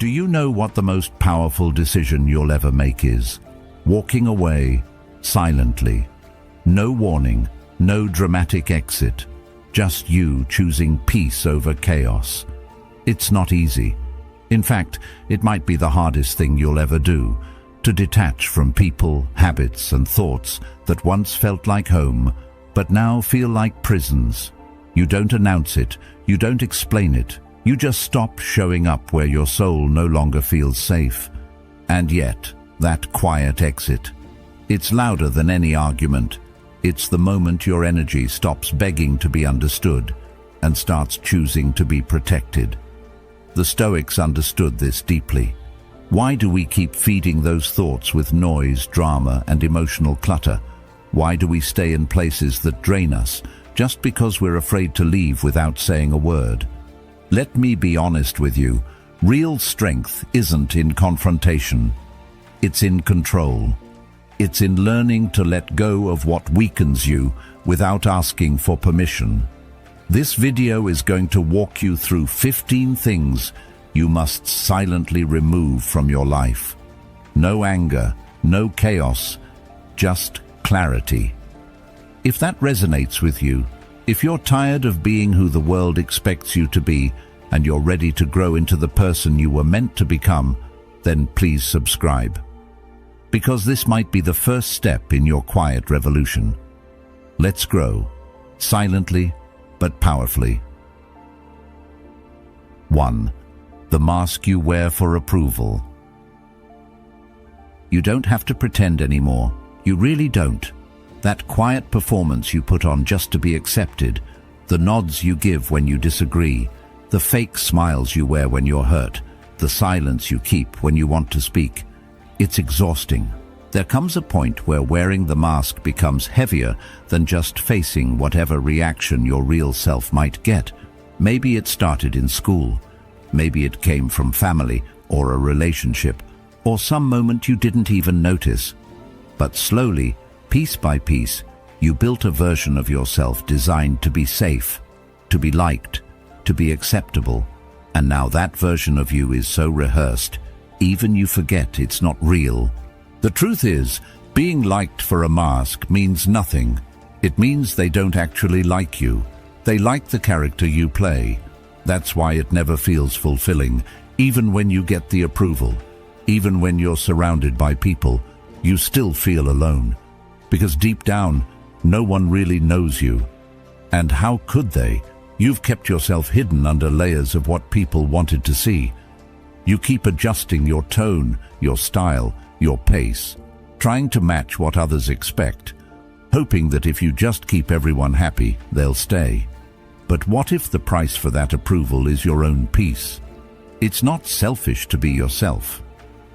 Do you know what the most powerful decision you'll ever make is? Walking away, silently. No warning, no dramatic exit. Just you choosing peace over chaos. It's not easy. In fact, it might be the hardest thing you'll ever do, to detach from people, habits, and thoughts that once felt like home, but now feel like prisons. You don't announce it, you don't explain it, you just stop showing up where your soul no longer feels safe. And yet, that quiet exit, it's louder than any argument. It's the moment your energy stops begging to be understood and starts choosing to be protected. The Stoics understood this deeply. Why do we keep feeding those thoughts with noise, drama, and emotional clutter? Why do we stay in places that drain us just because we're afraid to leave without saying a word? Let me be honest with you. Real strength isn't in confrontation. It's in control. It's in learning to let go of what weakens you without asking for permission. This video is going to walk you through 15 things you must silently remove from your life. No anger, no chaos, just clarity. If that resonates with you, if you're tired of being who the world expects you to be and you're ready to grow into the person you were meant to become, then please subscribe. Because this might be the first step in your quiet revolution. Let's grow, silently but powerfully. 1. The mask you wear for approval. You don't have to pretend anymore. You really don't. That quiet performance you put on just to be accepted, the nods you give when you disagree, the fake smiles you wear when you're hurt, the silence you keep when you want to speak. It's exhausting. There comes a point where wearing the mask becomes heavier than just facing whatever reaction your real self might get. Maybe it started in school. Maybe it came from family or a relationship, or some moment you didn't even notice. But slowly, piece by piece, you built a version of yourself designed to be safe, to be liked, to be acceptable. And now that version of you is so rehearsed, even you forget it's not real. The truth is, being liked for a mask means nothing. It means they don't actually like you. They like the character you play. That's why it never feels fulfilling, even when you get the approval. Even when you're surrounded by people, you still feel alone. Because deep down, no one really knows you. And how could they? You've kept yourself hidden under layers of what people wanted to see. You keep adjusting your tone, your style, your pace, trying to match what others expect, hoping that if you just keep everyone happy, they'll stay. But what if the price for that approval is your own peace? It's not selfish to be yourself.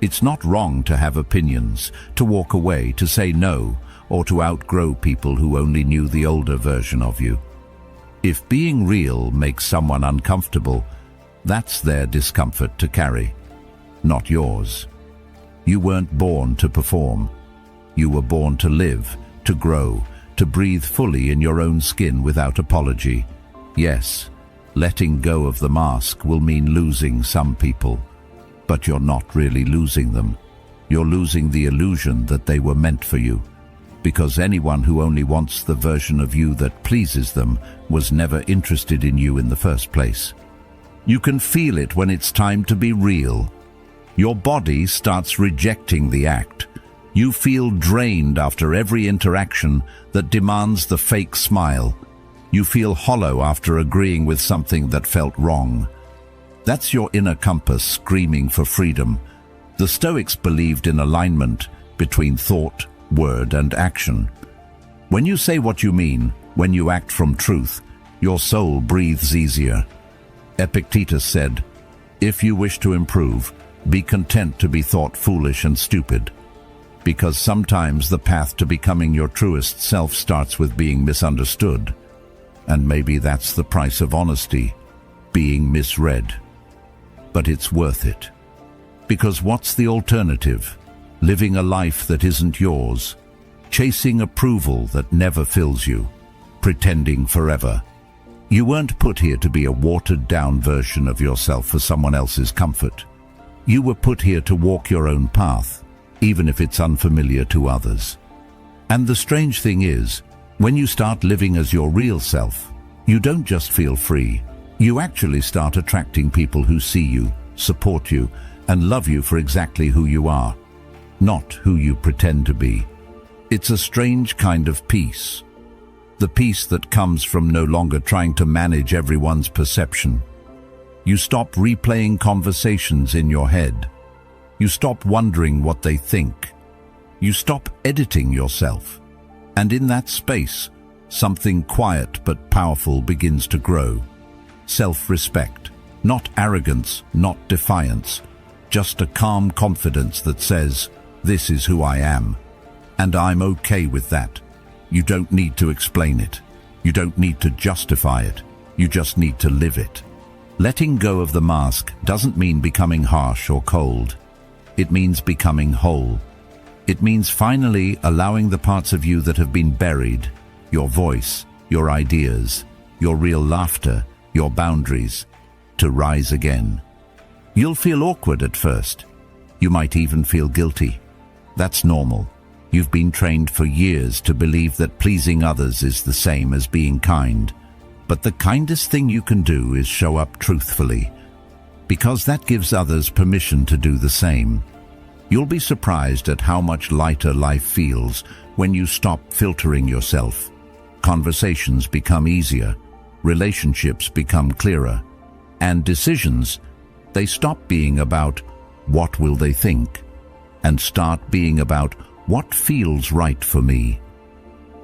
It's not wrong to have opinions, to walk away, to say no, or to outgrow people who only knew the older version of you. If being real makes someone uncomfortable, that's their discomfort to carry, not yours. You weren't born to perform. You were born to live, to grow, to breathe fully in your own skin without apology. Yes, letting go of the mask will mean losing some people, but you're not really losing them. You're losing the illusion that they were meant for you, because anyone who only wants the version of you that pleases them was never interested in you in the first place. You can feel it when it's time to be real. Your body starts rejecting the act. You feel drained after every interaction that demands the fake smile. You feel hollow after agreeing with something that felt wrong. That's your inner compass screaming for freedom. The Stoics believed in alignment between thought, word, and action. When you say what you mean, when you act from truth, your soul breathes easier. Epictetus said, "If you wish to improve, be content to be thought foolish and stupid." Because sometimes the path to becoming your truest self starts with being misunderstood. And maybe that's the price of honesty, being misread. But it's worth it. Because what's the alternative? Living a life that isn't yours, chasing approval that never fills you, pretending forever. You weren't put here to be a watered-down version of yourself for someone else's comfort. You were put here to walk your own path, even if it's unfamiliar to others. And the strange thing is, when you start living as your real self, you don't just feel free. You actually start attracting people who see you, support you, and love you for exactly who you are, not who you pretend to be. It's a strange kind of peace. The peace that comes from no longer trying to manage everyone's perception. You stop replaying conversations in your head. You stop wondering what they think. You stop editing yourself. And in that space, something quiet but powerful begins to grow. Self-respect. Not arrogance, not defiance. Just a calm confidence that says, this is who I am. And I'm okay with that. You don't need to explain it. You don't need to justify it. You just need to live it. Letting go of the mask doesn't mean becoming harsh or cold. It means becoming whole. It means finally allowing the parts of you that have been buried, your voice, your ideas, your real laughter, your boundaries, to rise again. You'll feel awkward at first. You might even feel guilty. That's normal. You've been trained for years to believe that pleasing others is the same as being kind. But the kindest thing you can do is show up truthfully, because that gives others permission to do the same. You'll be surprised at how much lighter life feels when you stop filtering yourself. Conversations become easier, relationships become clearer, and decisions, they stop being about what will they think and start being about what feels right for me.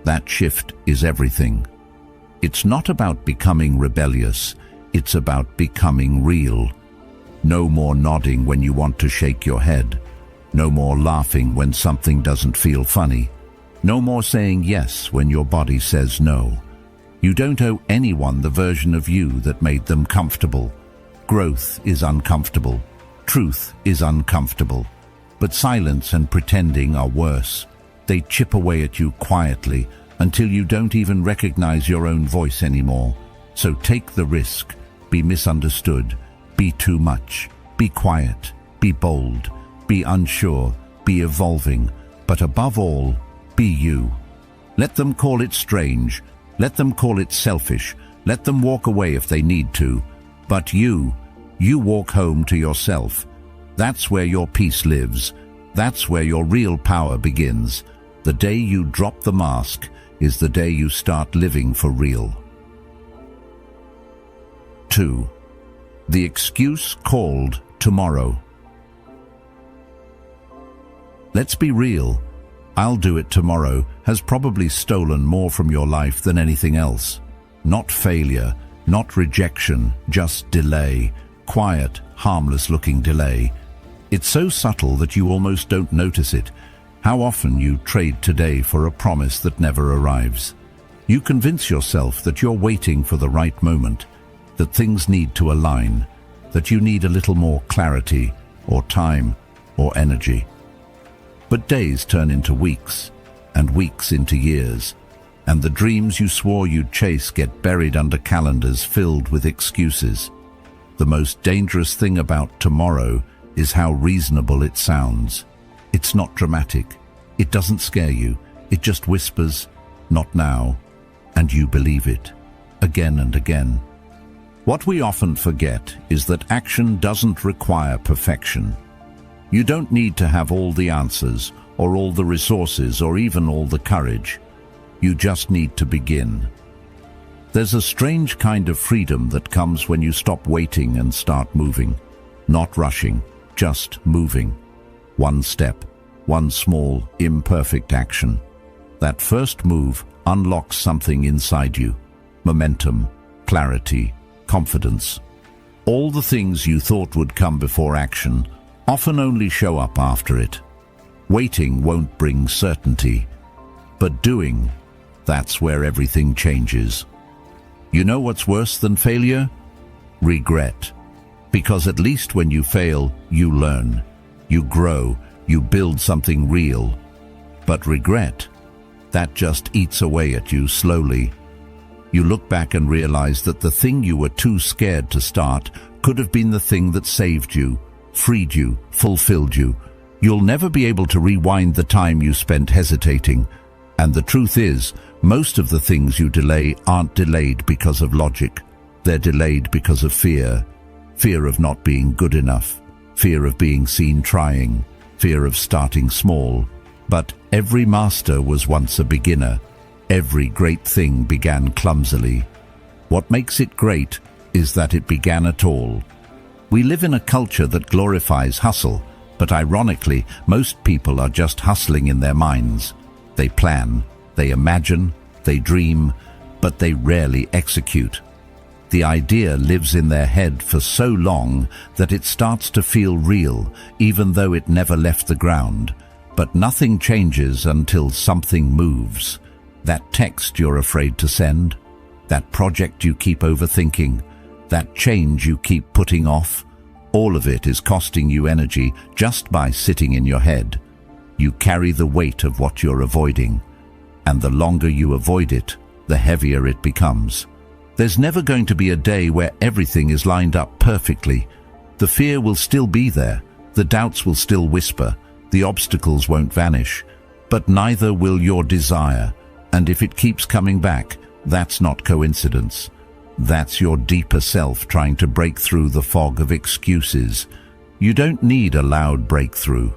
That shift is everything. It's not about becoming rebellious, it's about becoming real. No more nodding when you want to shake your head. No more laughing when something doesn't feel funny. No more saying yes when your body says no. You don't owe anyone the version of you that made them comfortable. Growth is uncomfortable. Truth is uncomfortable. But silence and pretending are worse. They chip away at you quietly until you don't even recognize your own voice anymore. So take the risk. Be misunderstood. Be too much. Be quiet. Be bold. Be unsure. Be evolving. But above all, be you. Let them call it strange. Let them call it selfish. Let them walk away if they need to. But you walk home to yourself. That's where your peace lives. That's where your real power begins. The day you drop the mask is the day you start living for real. 2. The excuse called tomorrow. Let's be real. I'll do it tomorrow has probably stolen more from your life than anything else. Not failure, not rejection, just delay. Quiet, harmless-looking delay. It's so subtle that you almost don't notice it. How often you trade today for a promise that never arrives. You convince yourself that you're waiting for the right moment, that things need to align, that you need a little more clarity, or time, or energy. But days turn into weeks, and weeks into years, and the dreams you swore you'd chase get buried under calendars filled with excuses. The most dangerous thing about tomorrow is how reasonable it sounds. It's not dramatic. It doesn't scare you. It just whispers, "Not now," and you believe it, again and again. What we often forget is that action doesn't require perfection. You don't need to have all the answers, or all the resources, or even all the courage. You just need to begin. There's a strange kind of freedom that comes when you stop waiting and start moving. Not rushing, just moving. One step, one small, imperfect action. That first move unlocks something inside you. Momentum, clarity, confidence. All the things you thought would come before action often only show up after it. Waiting won't bring certainty, but doing, that's where everything changes. You know what's worse than failure? Regret. Because at least when you fail, you learn, you grow, you build something real. But regret, that just eats away at you slowly. You look back and realize that the thing you were too scared to start could have been the thing that saved you, freed you, fulfilled you. You'll never be able to rewind the time you spent hesitating. And the truth is, most of the things you delay aren't delayed because of logic. They're delayed because of fear. Fear of not being good enough. Fear of being seen trying. Fear of starting small. But every master was once a beginner. Every great thing began clumsily. What makes it great is that it began at all. We live in a culture that glorifies hustle, but ironically, most people are just hustling in their minds. They plan, they imagine, they dream, but they rarely execute. The idea lives in their head for so long that it starts to feel real, even though it never left the ground. But nothing changes until something moves. That text you're afraid to send, that project you keep overthinking, that change you keep putting off, all of it is costing you energy just by sitting in your head. You carry the weight of what you're avoiding, and the longer you avoid it, the heavier it becomes. There's never going to be a day where everything is lined up perfectly. The fear will still be there, the doubts will still whisper, the obstacles won't vanish, but neither will your desire, and if it keeps coming back, that's not coincidence. That's your deeper self trying to break through the fog of excuses. You don't need a loud breakthrough.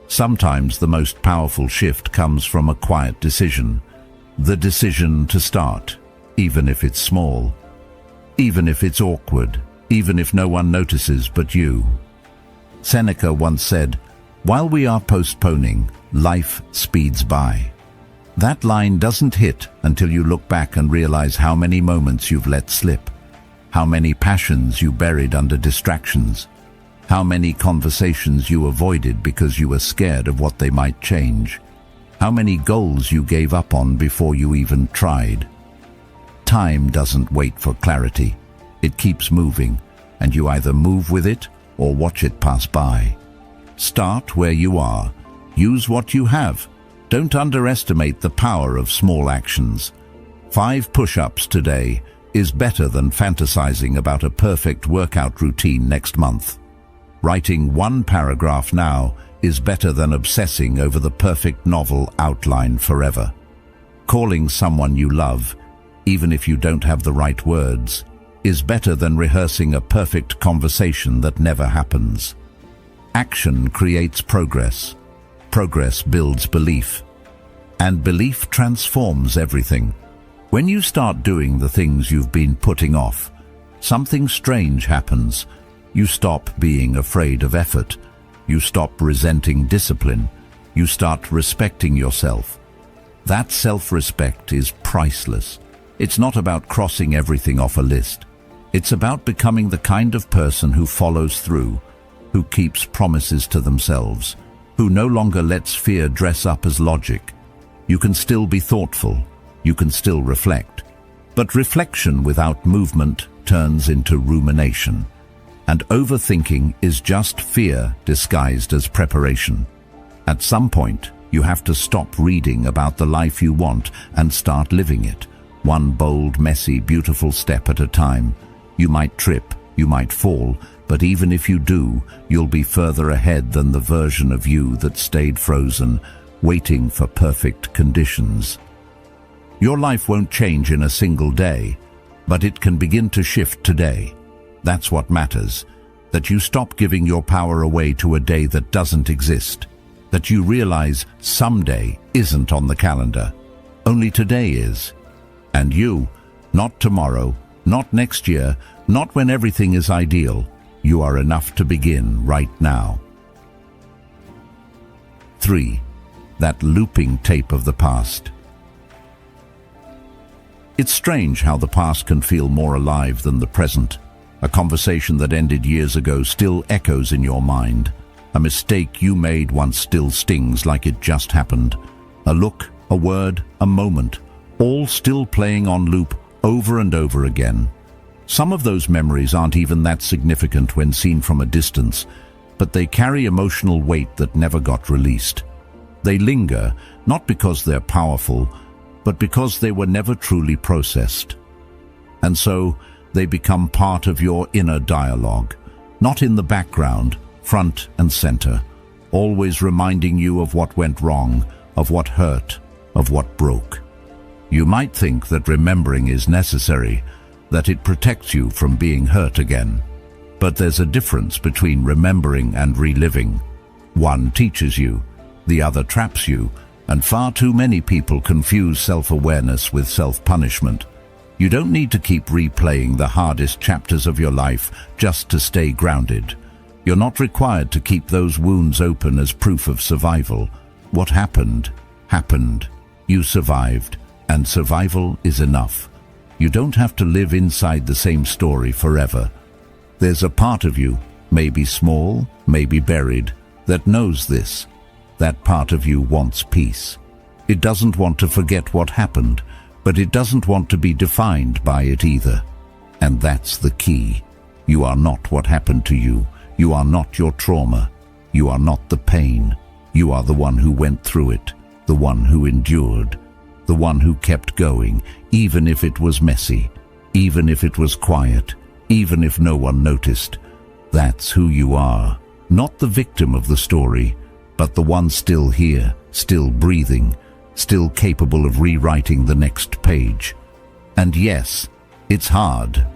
Sometimes the most powerful shift comes from a quiet decision. The decision to start, even if it's small, even if it's awkward, even if no one notices but you. Seneca once said, "While we are postponing, life speeds by." That line doesn't hit until you look back and realize how many moments you've let slip, how many passions you buried under distractions, how many conversations you avoided because you were scared of what they might change, how many goals you gave up on before you even tried. Time doesn't wait for clarity. It keeps moving, and you either move with it or watch it pass by. Start where you are. Use what you have. Don't underestimate the power of small actions. 5 push-ups today is better than fantasizing about a perfect workout routine next month. Writing 1 paragraph now is better than obsessing over the perfect novel outline forever. Calling someone you love, even if you don't have the right words, is better than rehearsing a perfect conversation that never happens. Action creates progress. Progress builds belief. And belief transforms everything. When you start doing the things you've been putting off, something strange happens. You stop being afraid of effort. You stop resenting discipline. You start respecting yourself. That self-respect is priceless. It's not about crossing everything off a list. It's about becoming the kind of person who follows through, who keeps promises to themselves, who no longer lets fear dress up as logic. You can still be thoughtful. You can still reflect. But reflection without movement turns into rumination. And overthinking is just fear disguised as preparation. At some point, you have to stop reading about the life you want and start living it. One bold, messy, beautiful step at a time. You might trip, you might fall, but even if you do, you'll be further ahead than the version of you that stayed frozen, waiting for perfect conditions. Your life won't change in a single day, but it can begin to shift today. That's what matters, that you stop giving your power away to a day that doesn't exist, that you realize someday isn't on the calendar, only today is. And you, not tomorrow, not next year, not when everything is ideal, you are enough to begin right now. 3. That looping tape of the past. It's strange how the past can feel more alive than the present. A conversation that ended years ago still echoes in your mind. A mistake you made once still stings like it just happened. A look, a word, a moment, all still playing on loop over and over again. Some of those memories aren't even that significant when seen from a distance, but they carry emotional weight that never got released. They linger, not because they're powerful, but because they were never truly processed. And so, they become part of your inner dialogue, not in the background, front and center, always reminding you of what went wrong, of what hurt, of what broke. You might think that remembering is necessary, that it protects you from being hurt again. But there's a difference between remembering and reliving. One teaches you, the other traps you, and far too many people confuse self-awareness with self-punishment. You don't need to keep replaying the hardest chapters of your life just to stay grounded. You're not required to keep those wounds open as proof of survival. What happened, happened. You survived, and survival is enough. You don't have to live inside the same story forever. There's a part of you, maybe small, maybe buried, that knows this. That part of you wants peace. It doesn't want to forget what happened, but it doesn't want to be defined by it either. And that's the key. You are not what happened to you. You are not your trauma. You are not the pain. You are the one who went through it, the one who endured, the one who kept going, even if it was messy, even if it was quiet, even if no one noticed. That's who you are. Not the victim of the story, but the one still here, still breathing, still capable of rewriting the next page. And yes, it's hard.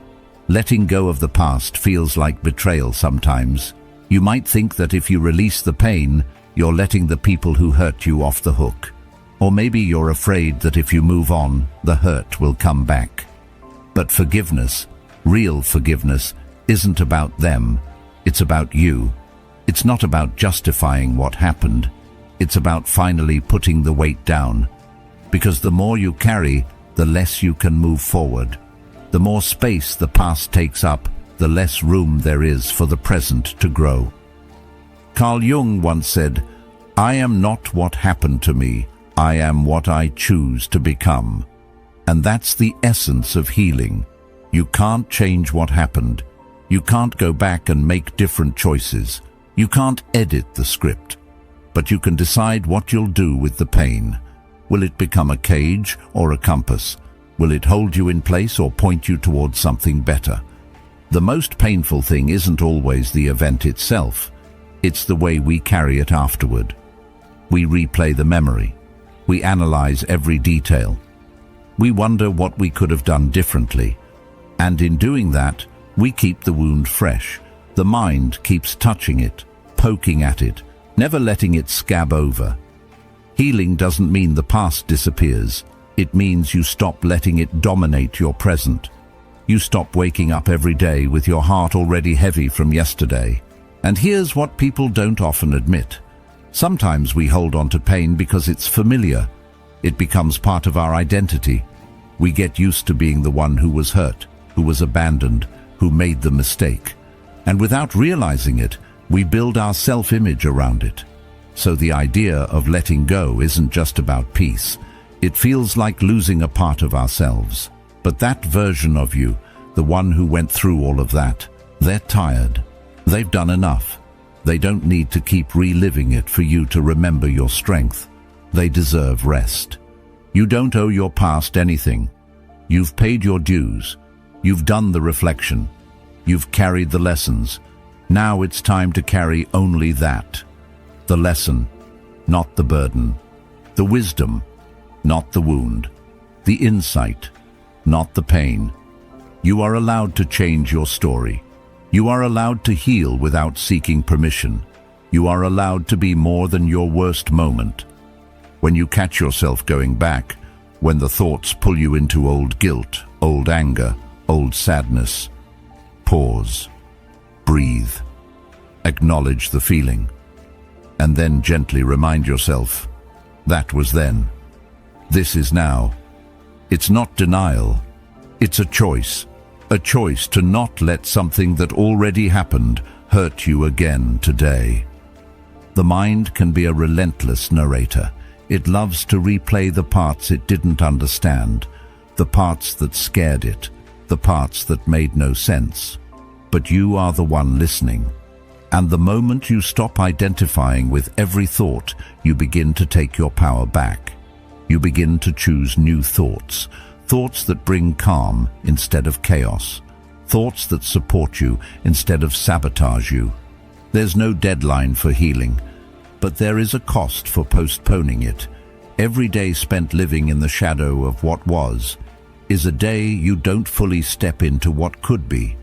Letting go of the past feels like betrayal sometimes. You might think that if you release the pain, you're letting the people who hurt you off the hook. Or maybe you're afraid that if you move on, the hurt will come back. But forgiveness, real forgiveness, isn't about them. It's about you. It's not about justifying what happened. It's about finally putting the weight down. Because the more you carry, the less you can move forward. The more space the past takes up, the less room there is for the present to grow. Carl Jung once said, "I am not what happened to me. I am what I choose to become." And that's the essence of healing. You can't change what happened. You can't go back and make different choices. You can't edit the script. But you can decide what you'll do with the pain. Will it become a cage or a compass? Will it hold you in place or point you towards something better? The most painful thing isn't always the event itself. It's the way we carry it afterward. We replay the memory. We analyze every detail. We wonder what we could have done differently. And in doing that, we keep the wound fresh. The mind keeps touching it, poking at it, never letting it scab over. Healing doesn't mean the past disappears. It means you stop letting it dominate your present. You stop waking up every day with your heart already heavy from yesterday. And here's what people don't often admit. Sometimes we hold on to pain because it's familiar. It becomes part of our identity. We get used to being the one who was hurt, who was abandoned, who made the mistake. And without realizing it, we build our self-image around it. So the idea of letting go isn't just about peace. It feels like losing a part of ourselves. But that version of you, the one who went through all of that, they're tired. They've done enough. They don't need to keep reliving it for you to remember your strength. They deserve rest. You don't owe your past anything. You've paid your dues. You've done the reflection. You've carried the lessons. Now it's time to carry only that. The lesson, not the burden. The wisdom, not the wound. The insight, not the pain. You are allowed to change your story. You are allowed to heal without seeking permission. You are allowed to be more than your worst moment. When you catch yourself going back, when the thoughts pull you into old guilt, old anger, old sadness, pause, breathe, acknowledge the feeling, and then gently remind yourself, that was then. This is now. It's not denial. It's a choice to not let something that already happened hurt you again today. The mind can be a relentless narrator. It loves to replay the parts it didn't understand, the parts that scared it, the parts that made no sense. But you are the one listening. And the moment you stop identifying with every thought, you begin to take your power back. You begin to choose new thoughts, thoughts that bring calm instead of chaos, thoughts that support you instead of sabotage you. There's no deadline for healing, but there is a cost for postponing it. Every day spent living in the shadow of what was is a day you don't fully step into what could be.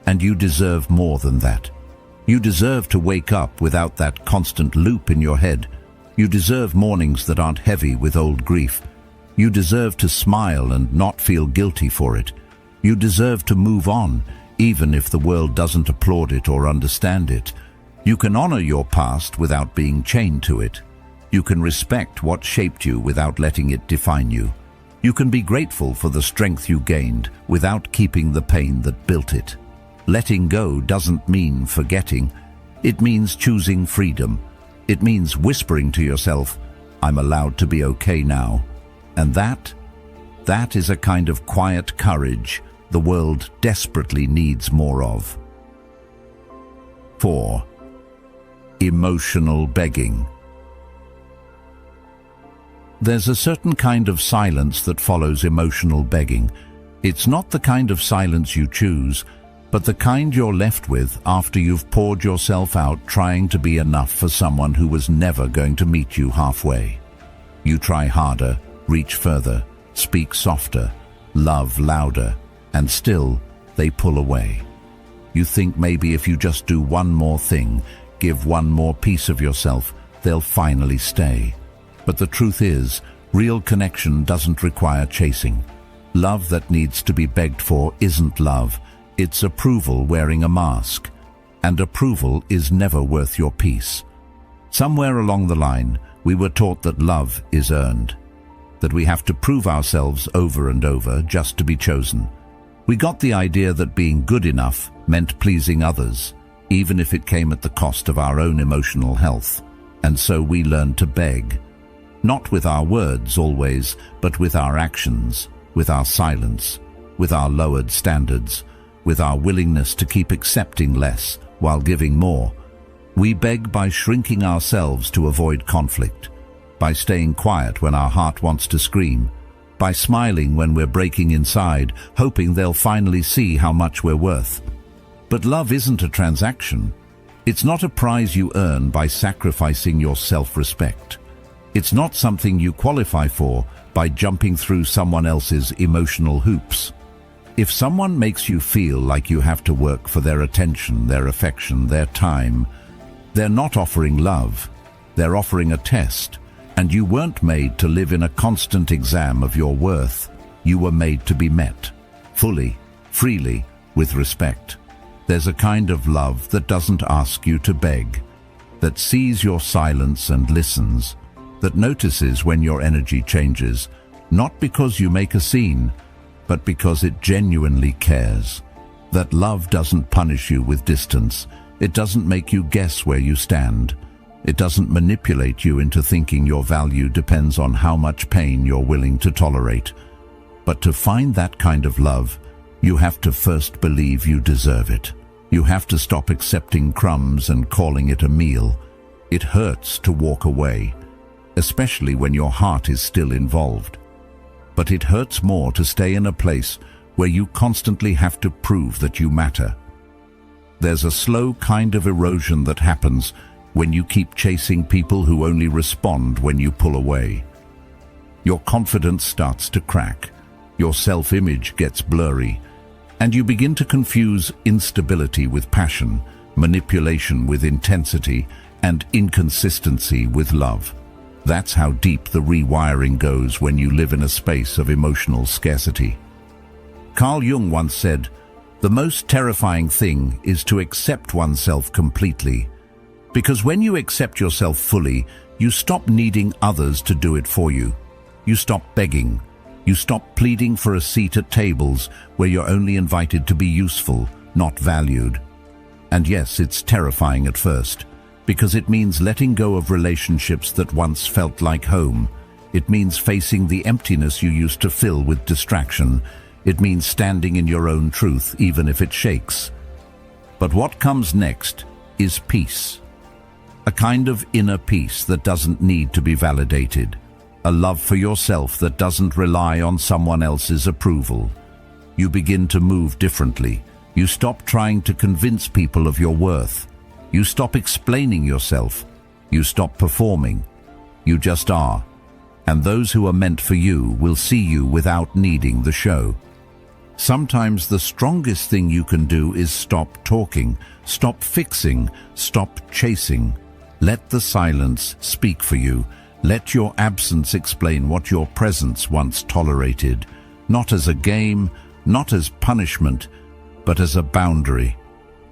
And you deserve more than that. You deserve to wake up without that constant loop in your head. You deserve mornings that aren't heavy with old grief. You deserve to smile and not feel guilty for it. You deserve to move on, even if the world doesn't applaud it or understand it. You can honor your past without being chained to it. You can respect what shaped you without letting it define you. You can be grateful for the strength you gained without keeping the pain that built it. Letting go doesn't mean forgetting. It means choosing freedom. It means whispering to yourself, "I'm allowed to be okay now." And that is a kind of quiet courage the world desperately needs more of. 4. Emotional begging. There's a certain kind of silence that follows emotional begging. It's not the kind of silence you choose, but the kind you're left with after you've poured yourself out trying to be enough for someone who was never going to meet you halfway. You try harder, reach further, speak softer, love louder, and still they pull away. You think maybe if you just do one more thing, give one more piece of yourself, they'll finally stay. But the truth is, real connection doesn't require chasing. Love that needs to be begged for isn't love. It's approval wearing a mask. And approval is never worth your peace. Somewhere along the line, we were taught that love is earned. That we have to prove ourselves over and over just to be chosen. We got the idea that being good enough meant pleasing others, even if it came at the cost of our own emotional health. And so we learned to beg. Not with our words always, but with our actions, with our silence, with our lowered standards, with our willingness to keep accepting less while giving more. We beg by shrinking ourselves to avoid conflict, by staying quiet when our heart wants to scream, by smiling when we're breaking inside, hoping they'll finally see how much we're worth. But love isn't a transaction. It's not a prize you earn by sacrificing your self-respect. It's not something you qualify for by jumping through someone else's emotional hoops. If someone makes you feel like you have to work for their attention, their affection, their time, they're not offering love. They're offering a test. And you weren't made to live in a constant exam of your worth. You were made to be met, fully, freely, with respect. There's a kind of love that doesn't ask you to beg, that sees your silence and listens, that notices when your energy changes, not because you make a scene, but because it genuinely cares. That love doesn't punish you with distance. It doesn't make you guess where you stand. It doesn't manipulate you into thinking your value depends on how much pain you're willing to tolerate. But to find that kind of love, you have to first believe you deserve it. You have to stop accepting crumbs and calling it a meal. It hurts to walk away, especially when your heart is still involved. But it hurts more to stay in a place where you constantly have to prove that you matter. There's a slow kind of erosion that happens when you keep chasing people who only respond when you pull away. Your confidence starts to crack, your self-image gets blurry, and you begin to confuse instability with passion, manipulation with intensity, and inconsistency with love. That's how deep the rewiring goes when you live in a space of emotional scarcity. Carl Jung once said, "The most terrifying thing is to accept oneself completely. Because when you accept yourself fully, you stop needing others to do it for you. You stop begging. You stop pleading for a seat at tables where you're only invited to be useful, not valued." And yes, it's terrifying at first, because it means letting go of relationships that once felt like home. It means facing the emptiness you used to fill with distraction. It means standing in your own truth, even if it shakes. But what comes next is peace. A kind of inner peace that doesn't need to be validated. A love for yourself that doesn't rely on someone else's approval. You begin to move differently. You stop trying to convince people of your worth. You stop explaining yourself. You stop performing. You just are. And those who are meant for you will see you without needing the show. Sometimes the strongest thing you can do is stop talking, stop fixing, stop chasing. Let the silence speak for you. Let your absence explain what your presence once tolerated, not as a game, not as punishment, but as a boundary,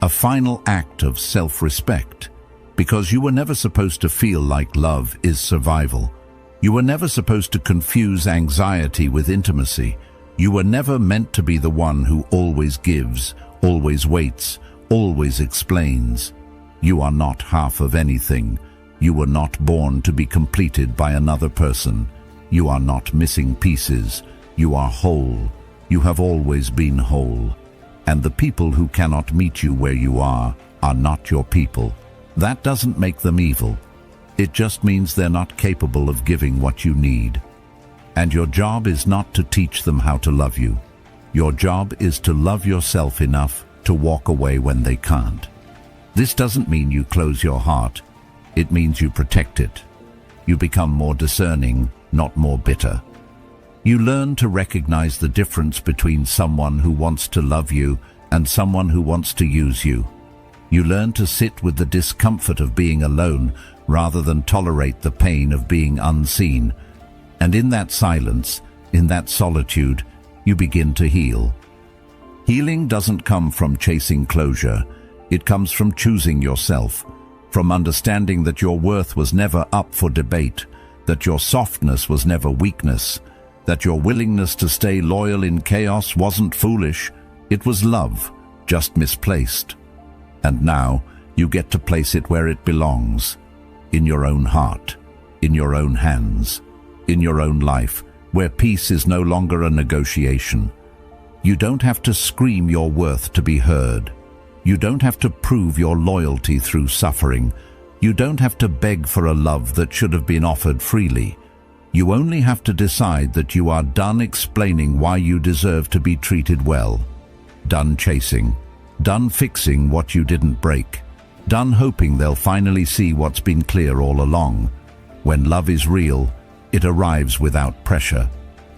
a final act of self-respect. Because you were never supposed to feel like love is survival. You were never supposed to confuse anxiety with intimacy. You were never meant to be the one who always gives, always waits, always explains. You are not half of anything. You were not born to be completed by another person. You are not missing pieces. You are whole. You have always been whole. And the people who cannot meet you where you are not your people. That doesn't make them evil. It just means they're not capable of giving what you need. And your job is not to teach them how to love you. Your job is to love yourself enough to walk away when they can't. This doesn't mean you close your heart. It means you protect it. You become more discerning, not more bitter. You learn to recognize the difference between someone who wants to love you and someone who wants to use you. You learn to sit with the discomfort of being alone rather than tolerate the pain of being unseen. And in that silence, in that solitude, you begin to heal. Healing doesn't come from chasing closure. It comes from choosing yourself, from understanding that your worth was never up for debate, that your softness was never weakness, that your willingness to stay loyal in chaos wasn't foolish. It was love, just misplaced. And now you get to place it where it belongs, in your own heart, in your own hands, in your own life, where peace is no longer a negotiation. You don't have to scream your worth to be heard. You don't have to prove your loyalty through suffering. You don't have to beg for a love that should have been offered freely. You only have to decide that you are done explaining why you deserve to be treated well. Done chasing. Done fixing what you didn't break. Done hoping they'll finally see what's been clear all along. When love is real, it arrives without pressure,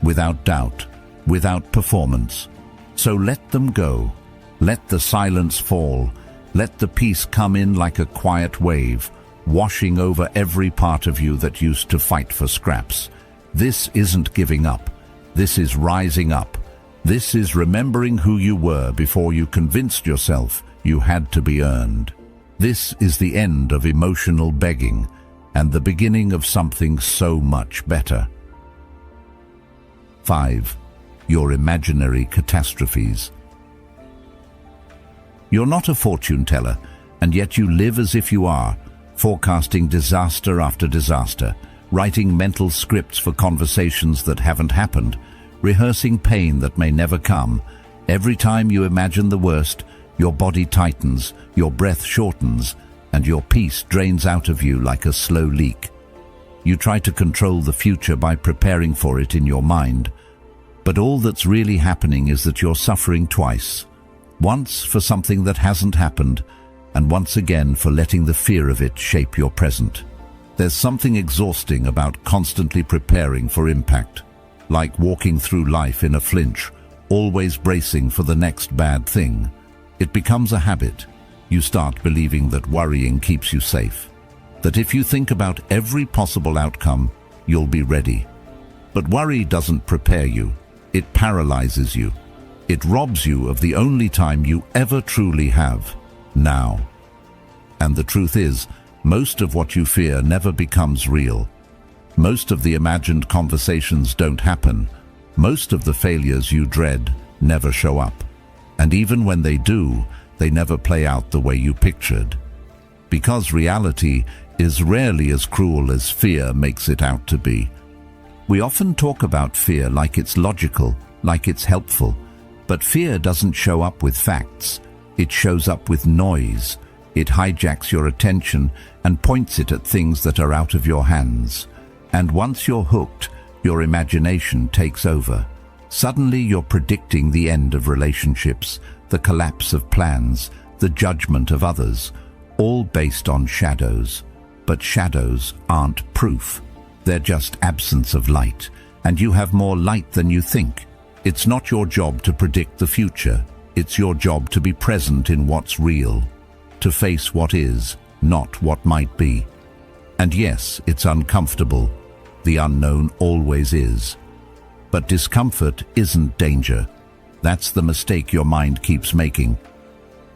without doubt, without performance. So let them go. Let the silence fall. Let the peace come in like a quiet wave, washing over every part of you that used to fight for scraps. This isn't giving up. This is rising up. This is remembering who you were before you convinced yourself you had to be earned. This is the end of emotional begging and the beginning of something so much better. 5. Your imaginary catastrophes. You're not a fortune teller, and yet you live as if you are, forecasting disaster after disaster, writing mental scripts for conversations that haven't happened, rehearsing pain that may never come. Every time you imagine the worst, your body tightens, your breath shortens, and your peace drains out of you like a slow leak. You try to control the future by preparing for it in your mind, but all that's really happening is that you're suffering twice. Once for something that hasn't happened, and once again for letting the fear of it shape your present. There's something exhausting about constantly preparing for impact, like walking through life in a flinch, always bracing for the next bad thing. It becomes a habit. You start believing that worrying keeps you safe, that if you think about every possible outcome, you'll be ready. But worry doesn't prepare you. It paralyzes you. It robs you of the only time you ever truly have, now. And the truth is, most of what you fear never becomes real. Most of the imagined conversations don't happen. Most of the failures you dread never show up. And even when they do, they never play out the way you pictured. Because reality is rarely as cruel as fear makes it out to be. We often talk about fear like it's logical, like it's helpful. But fear doesn't show up with facts. It shows up with noise. It hijacks your attention and points it at things that are out of your hands. And once you're hooked, your imagination takes over. Suddenly you're predicting the end of relationships, the collapse of plans, the judgment of others. all based on shadows. But shadows aren't proof. They're just absence of light, and you have more light than you think. It's not your job to predict the future. It's your job to be present in what's real, to face what is, not what might be. And yes, it's uncomfortable. The unknown always is. But discomfort isn't danger. That's the mistake your mind keeps making.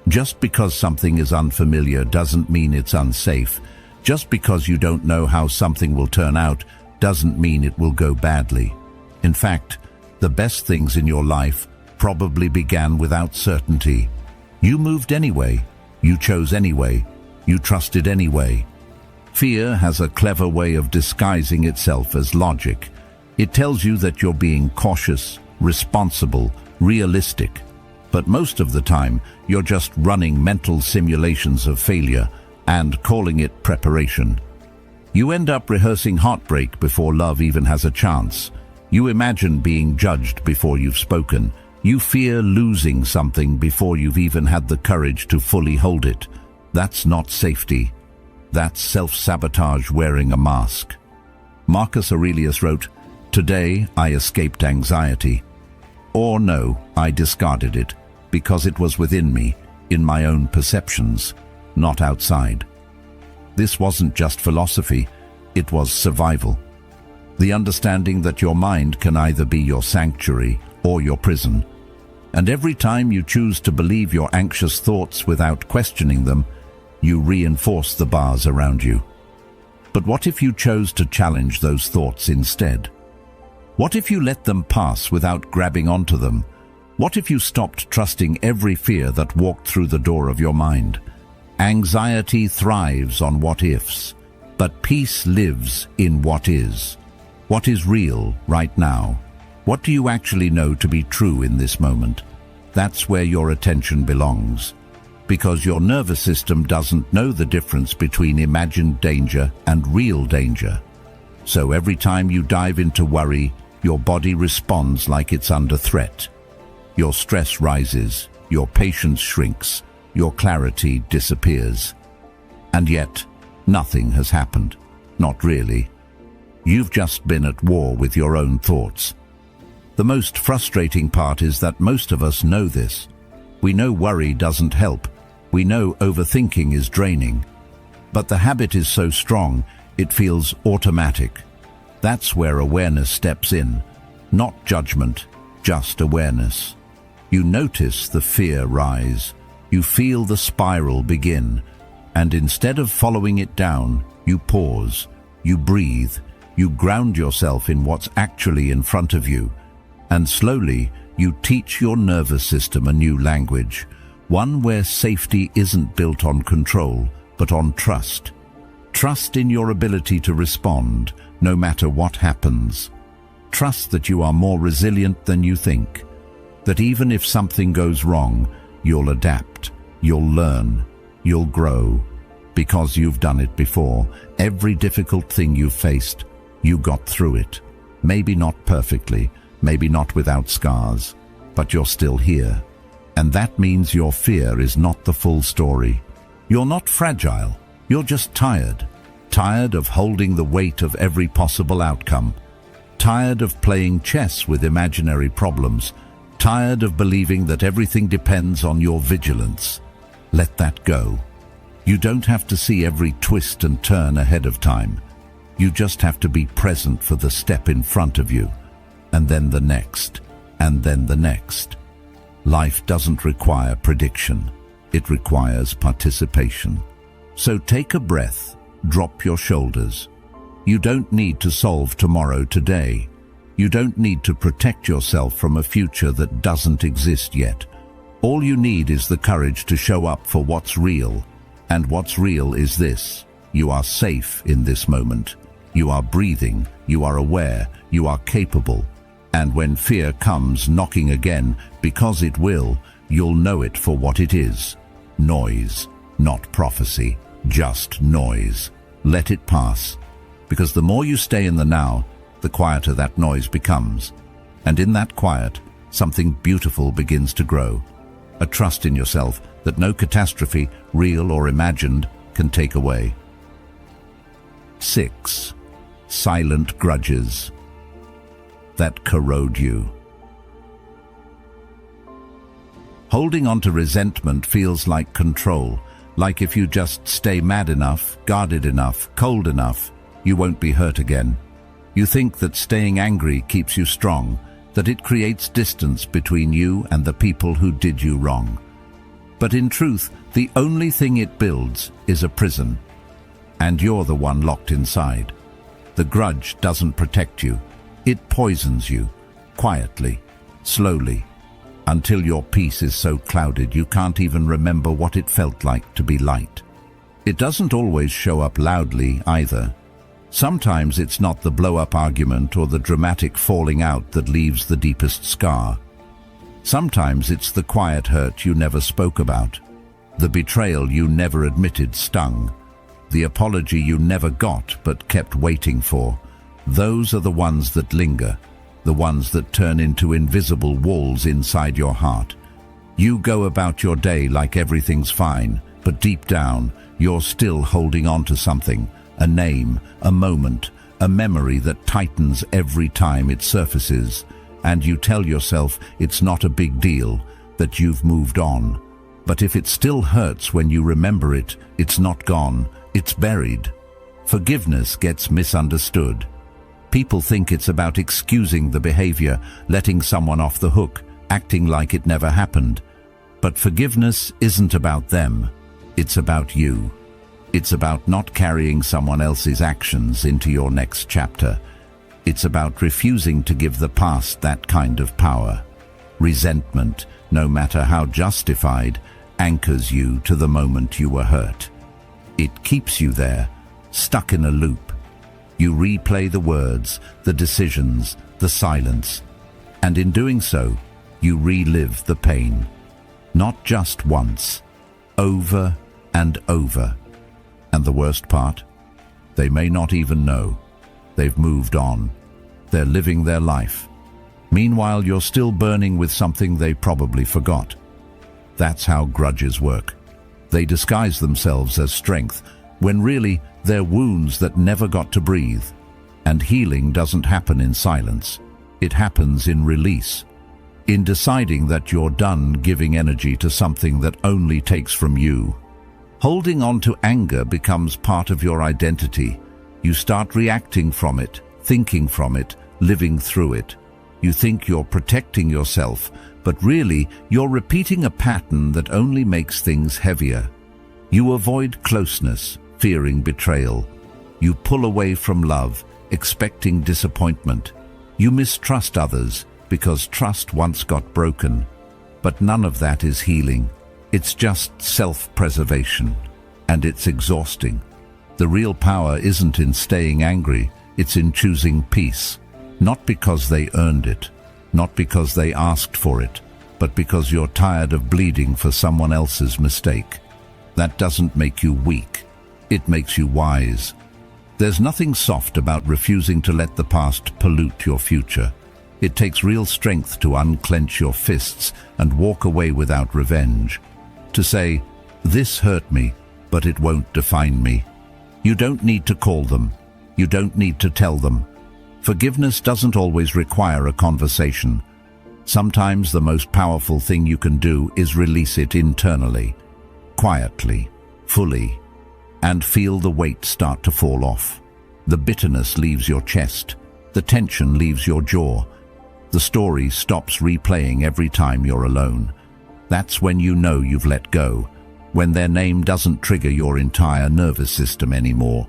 Just because something is unfamiliar doesn't mean it's unsafe. Just because you don't know how something will turn out doesn't mean it will go badly. In fact, the best things in your life probably began without certainty. You moved anyway. You chose anyway. You trusted anyway. Fear has a clever way of disguising itself as logic. It tells you that you're being cautious, responsible, realistic. But most of the time, you're just running mental simulations of failure and calling it preparation. You end up rehearsing heartbreak before love even has a chance. You imagine being judged before you've spoken. You fear losing something before you've even had the courage to fully hold it. That's not safety. That's self-sabotage wearing a mask. Marcus Aurelius wrote, "Today I escaped anxiety." Or no, I discarded it, because it was within me, in my own perceptions, not outside. This wasn't just philosophy, it was survival. The understanding that your mind can either be your sanctuary or your prison. And every time you choose to believe your anxious thoughts without questioning them, you reinforce the bars around you. But what if you chose to challenge those thoughts instead? What if you let them pass without grabbing onto them? What if you stopped trusting every fear that walked through the door of your mind? Anxiety thrives on what-ifs, but peace lives in what is. What is real right now? What do you actually know to be true in this moment? That's where your attention belongs. Because your nervous system doesn't know the difference between imagined danger and real danger. So every time you dive into worry, your body responds like it's under threat. Your stress rises, your patience shrinks, your clarity disappears. And yet, nothing has happened. Not really. You've just been at war with your own thoughts. The most frustrating part is that most of us know this. We know worry doesn't help. We know overthinking is draining. But the habit is so strong, it feels automatic. That's where awareness steps in. Not judgment, just awareness. You notice the fear rise. You feel the spiral begin. And instead of following it down, you pause. You breathe. You ground yourself in what's actually in front of you. And slowly, you teach your nervous system a new language. One where safety isn't built on control, but on trust. Trust in your ability to respond, no matter what happens. Trust that you are more resilient than you think. That even if something goes wrong, you'll adapt, you'll learn, you'll grow. Because you've done it before. Every difficult thing you've faced, you got through it. Maybe not perfectly, maybe not without scars, but you're still here. And that means your fear is not the full story. You're not fragile, you're just tired. Tired of holding the weight of every possible outcome. Tired of playing chess with imaginary problems. Tired of believing that everything depends on your vigilance. Let that go. You don't have to see every twist and turn ahead of time. You just have to be present for the step in front of you. And then the next, and then the next. Life doesn't require prediction. It requires participation. So take a breath, drop your shoulders. You don't need to solve tomorrow today. You don't need to protect yourself from a future that doesn't exist yet. All you need is the courage to show up for what's real. And what's real is this: you are safe in this moment. You are breathing, you are aware, you are capable. And when fear comes knocking again, because it will, you'll know it for what it is. Noise, not prophecy, just noise. Let it pass. Because the more you stay in the now, the quieter that noise becomes. And in that quiet, something beautiful begins to grow. A trust in yourself, that no catastrophe, real or imagined, can take away. 6. Silent grudges that corrode you. Holding on to resentment feels like control, like if you just stay mad enough, guarded enough, cold enough, you won't be hurt again. You think that staying angry keeps you strong, that it creates distance between you and the people who did you wrong. But in truth, the only thing it builds is a prison, and you're the one locked inside. The grudge doesn't protect you. It poisons you, quietly, slowly, until your peace is so clouded you can't even remember what it felt like to be light. It doesn't always show up loudly either. Sometimes it's not the blow-up argument or the dramatic falling out that leaves the deepest scar. Sometimes it's the quiet hurt you never spoke about, the betrayal you never admitted stung, the apology you never got but kept waiting for. Those are the ones that linger, the ones that turn into invisible walls inside your heart. You go about your day like everything's fine, but deep down, you're still holding on to something, a name, a moment, a memory that tightens every time it surfaces, and you tell yourself it's not a big deal, that you've moved on. But if it still hurts when you remember it, it's not gone, it's buried. Forgiveness gets misunderstood. People think it's about excusing the behavior, letting someone off the hook, acting like it never happened. But forgiveness isn't about them, it's about you. It's about not carrying someone else's actions into your next chapter. It's about refusing to give the past that kind of power. Resentment, no matter how justified, anchors you to the moment you were hurt. It keeps you there, stuck in a loop. You replay the words, the decisions, the silence, and in doing so, you relive the pain. Not just once, over and over. And the worst part? They may not even know. They've moved on. They're living their life. Meanwhile, you're still burning with something they probably forgot. That's how grudges work. They disguise themselves as strength, when really they're wounds that never got to breathe. And healing doesn't happen in silence. It happens in release. In deciding that you're done giving energy to something that only takes from you. Holding on to anger becomes part of your identity. You start reacting from it, thinking from it, living through it. You think you're protecting yourself, but really you're repeating a pattern that only makes things heavier. You avoid closeness, fearing betrayal. You pull away from love, expecting disappointment. You mistrust others because trust once got broken. But none of that is healing. It's just self-preservation, and it's exhausting. The real power isn't in staying angry, it's in choosing peace. Not because they earned it, not because they asked for it, but because you're tired of bleeding for someone else's mistake. That doesn't make you weak, it makes you wise. There's nothing soft about refusing to let the past pollute your future. It takes real strength to unclench your fists and walk away without revenge. To say, this hurt me, but it won't define me. You don't need to call them. You don't need to tell them. Forgiveness doesn't always require a conversation. Sometimes the most powerful thing you can do is release it internally, quietly, fully, and feel the weight start to fall off. The bitterness leaves your chest. The tension leaves your jaw. The story stops replaying every time you're alone. That's when you know you've let go, when their name doesn't trigger your entire nervous system anymore.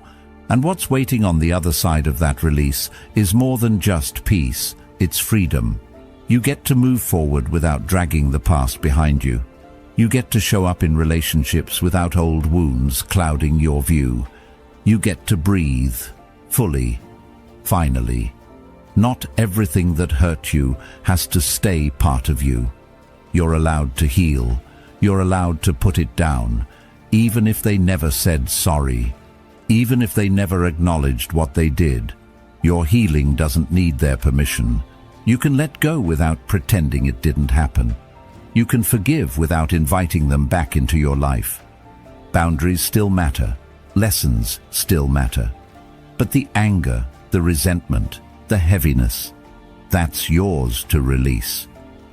And what's waiting on the other side of that release is more than just peace, it's freedom. You get to move forward without dragging the past behind you. You get to show up in relationships without old wounds clouding your view. You get to breathe, fully, finally. Not everything that hurt you has to stay part of you. You're allowed to heal. You're allowed to put it down, even if they never said sorry, even if they never acknowledged what they did. Your healing doesn't need their permission. You can let go without pretending it didn't happen. You can forgive without inviting them back into your life. Boundaries still matter. Lessons still matter. But the anger, the resentment, the heaviness, that's yours to release.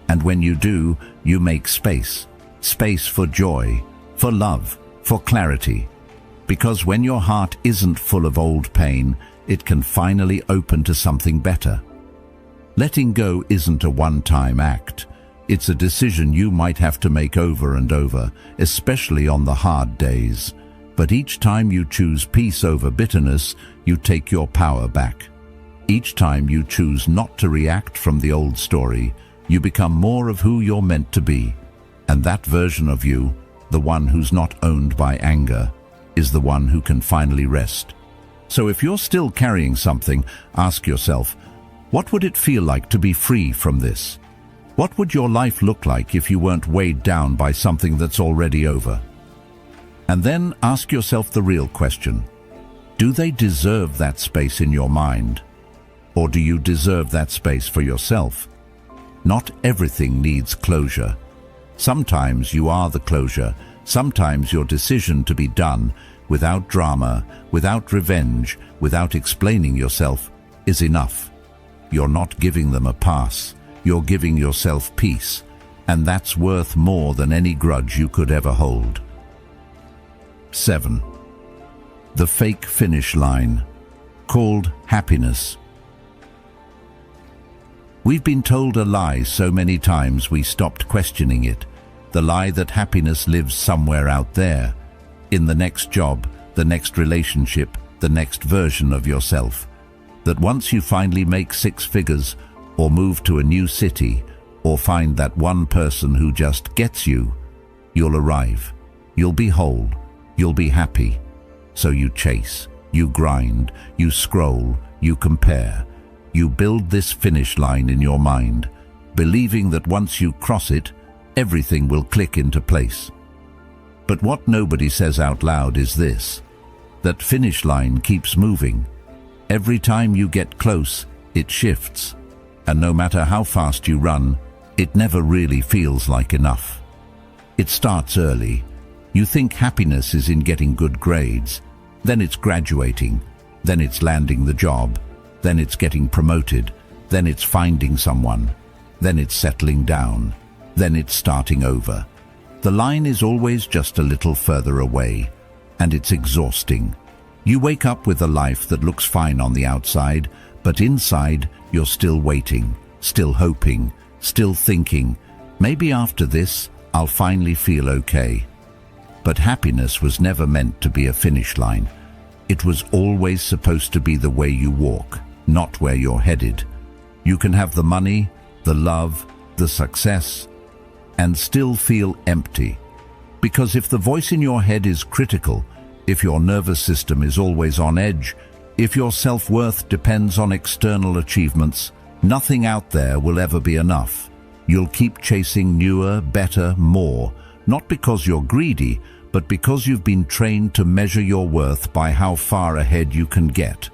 And when you do, you make space. Space for joy, for love, for clarity. Because when your heart isn't full of old pain, it can finally open to something better. Letting go isn't a one-time act. It's a decision you might have to make over and over, especially on the hard days. But each time you choose peace over bitterness, you take your power back. Each time you choose not to react from the old story, you become more of who you're meant to be. And that version of you, the one who's not owned by anger, is the one who can finally rest. So if you're still carrying something, ask yourself, what would it feel like to be free from this? What would your life look like if you weren't weighed down by something that's already over? And then ask yourself the real question. Do they deserve that space in your mind? Or do you deserve that space for yourself? Not everything needs closure. Sometimes you are the closure. Sometimes your decision to be done, without drama, without revenge, without explaining yourself, is enough. You're not giving them a pass. You're giving yourself peace. And that's worth more than any grudge you could ever hold. 7. The fake finish line, called happiness. We've been told a lie so many times we stopped questioning it. The lie that happiness lives somewhere out there, in the next job, the next relationship, the next version of yourself. That once you finally make 6 figures, or move to a new city, or find that one person who just gets you, you'll arrive. You'll be whole. You'll be happy. So you chase, you grind, you scroll, you compare. You build this finish line in your mind, believing that once you cross it, everything will click into place. But what nobody says out loud is this: that finish line keeps moving. Every time you get close, it shifts. And no matter how fast you run, it never really feels like enough. It starts early. You think happiness is in getting good grades, then it's graduating, then it's landing the job, then it's getting promoted, then it's finding someone, then it's settling down, then it's starting over. The line is always just a little further away, and it's exhausting. You wake up with a life that looks fine on the outside, but inside you're still waiting, still hoping, still thinking, maybe after this I'll finally feel okay. But happiness was never meant to be a finish line. It was always supposed to be the way you walk, not where you're headed. You can have the money, the love, the success, and still feel empty. Because if the voice in your head is critical, if your nervous system is always on edge, if your self-worth depends on external achievements, nothing out there will ever be enough. You'll keep chasing newer, better, more, not because you're greedy, but because you've been trained to measure your worth by how far ahead you can get.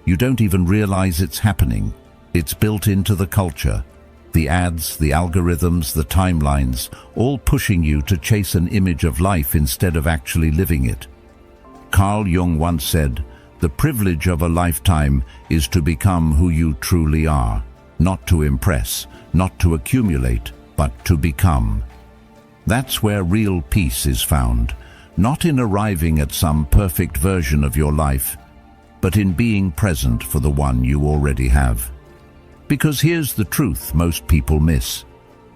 You don't even realize it's happening. It's built into the culture. The ads, the algorithms, the timelines, all pushing you to chase an image of life instead of actually living it. Carl Jung once said, "The privilege of a lifetime is to become who you truly are, not to impress, not to accumulate, but to become." That's where real peace is found, not in arriving at some perfect version of your life, but in being present for the one you already have. Because here's the truth most people miss.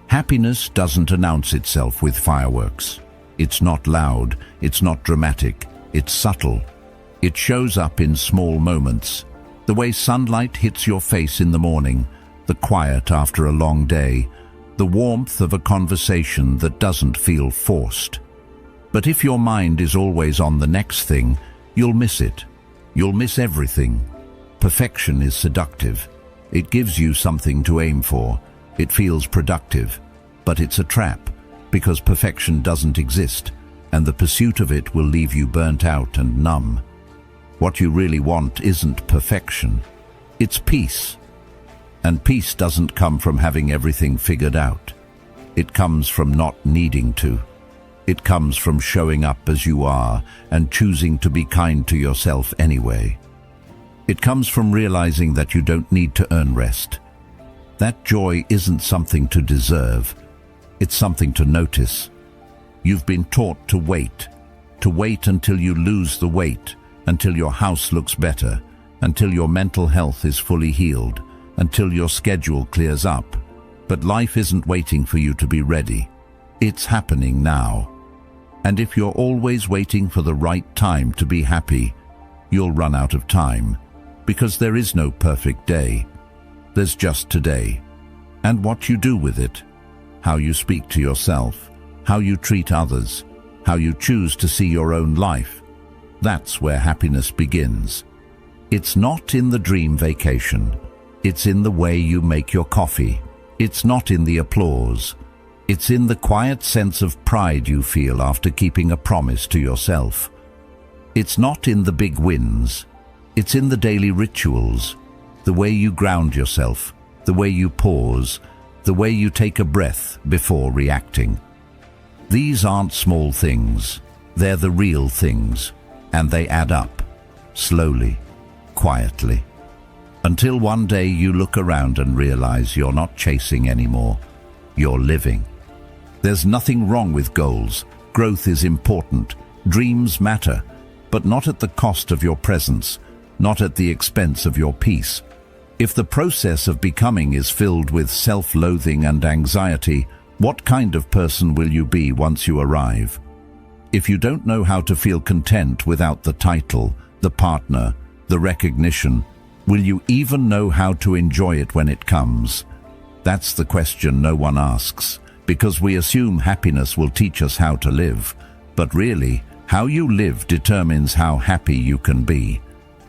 Happiness doesn't announce itself with fireworks. It's not loud, it's not dramatic, it's subtle. It shows up in small moments. The way sunlight hits your face in the morning, the quiet after a long day, the warmth of a conversation that doesn't feel forced. But if your mind is always on the next thing, you'll miss it. You'll miss everything. Perfection is seductive. It gives you something to aim for. It feels productive. But it's a trap, because perfection doesn't exist, and the pursuit of it will leave you burnt out and numb. What you really want isn't perfection. It's peace. And peace doesn't come from having everything figured out. It comes from not needing to. It comes from showing up as you are and choosing to be kind to yourself anyway. It comes from realizing that you don't need to earn rest. That joy isn't something to deserve. It's something to notice. You've been taught to wait until you lose the weight, until your house looks better, until your mental health is fully healed, until your schedule clears up. But life isn't waiting for you to be ready. It's happening now. And if you're always waiting for the right time to be happy, you'll run out of time, because there is no perfect day. There's just today. And what you do with it, how you speak to yourself, how you treat others, how you choose to see your own life, that's where happiness begins. It's not in the dream vacation. It's in the way you make your coffee. It's not in the applause. It's in the quiet sense of pride you feel after keeping a promise to yourself. It's not in the big wins. It's in the daily rituals, the way you ground yourself, the way you pause, the way you take a breath before reacting. These aren't small things. They're the real things, and they add up, slowly, quietly, until one day you look around and realize you're not chasing anymore. You're living. There's nothing wrong with goals. Growth is important. Dreams matter, but not at the cost of your presence, not at the expense of your peace. If the process of becoming is filled with self-loathing and anxiety, what kind of person will you be once you arrive? If you don't know how to feel content without the title, the partner, the recognition, will you even know how to enjoy it when it comes? That's the question no one asks, because we assume happiness will teach us how to live. But really, how you live determines how happy you can be.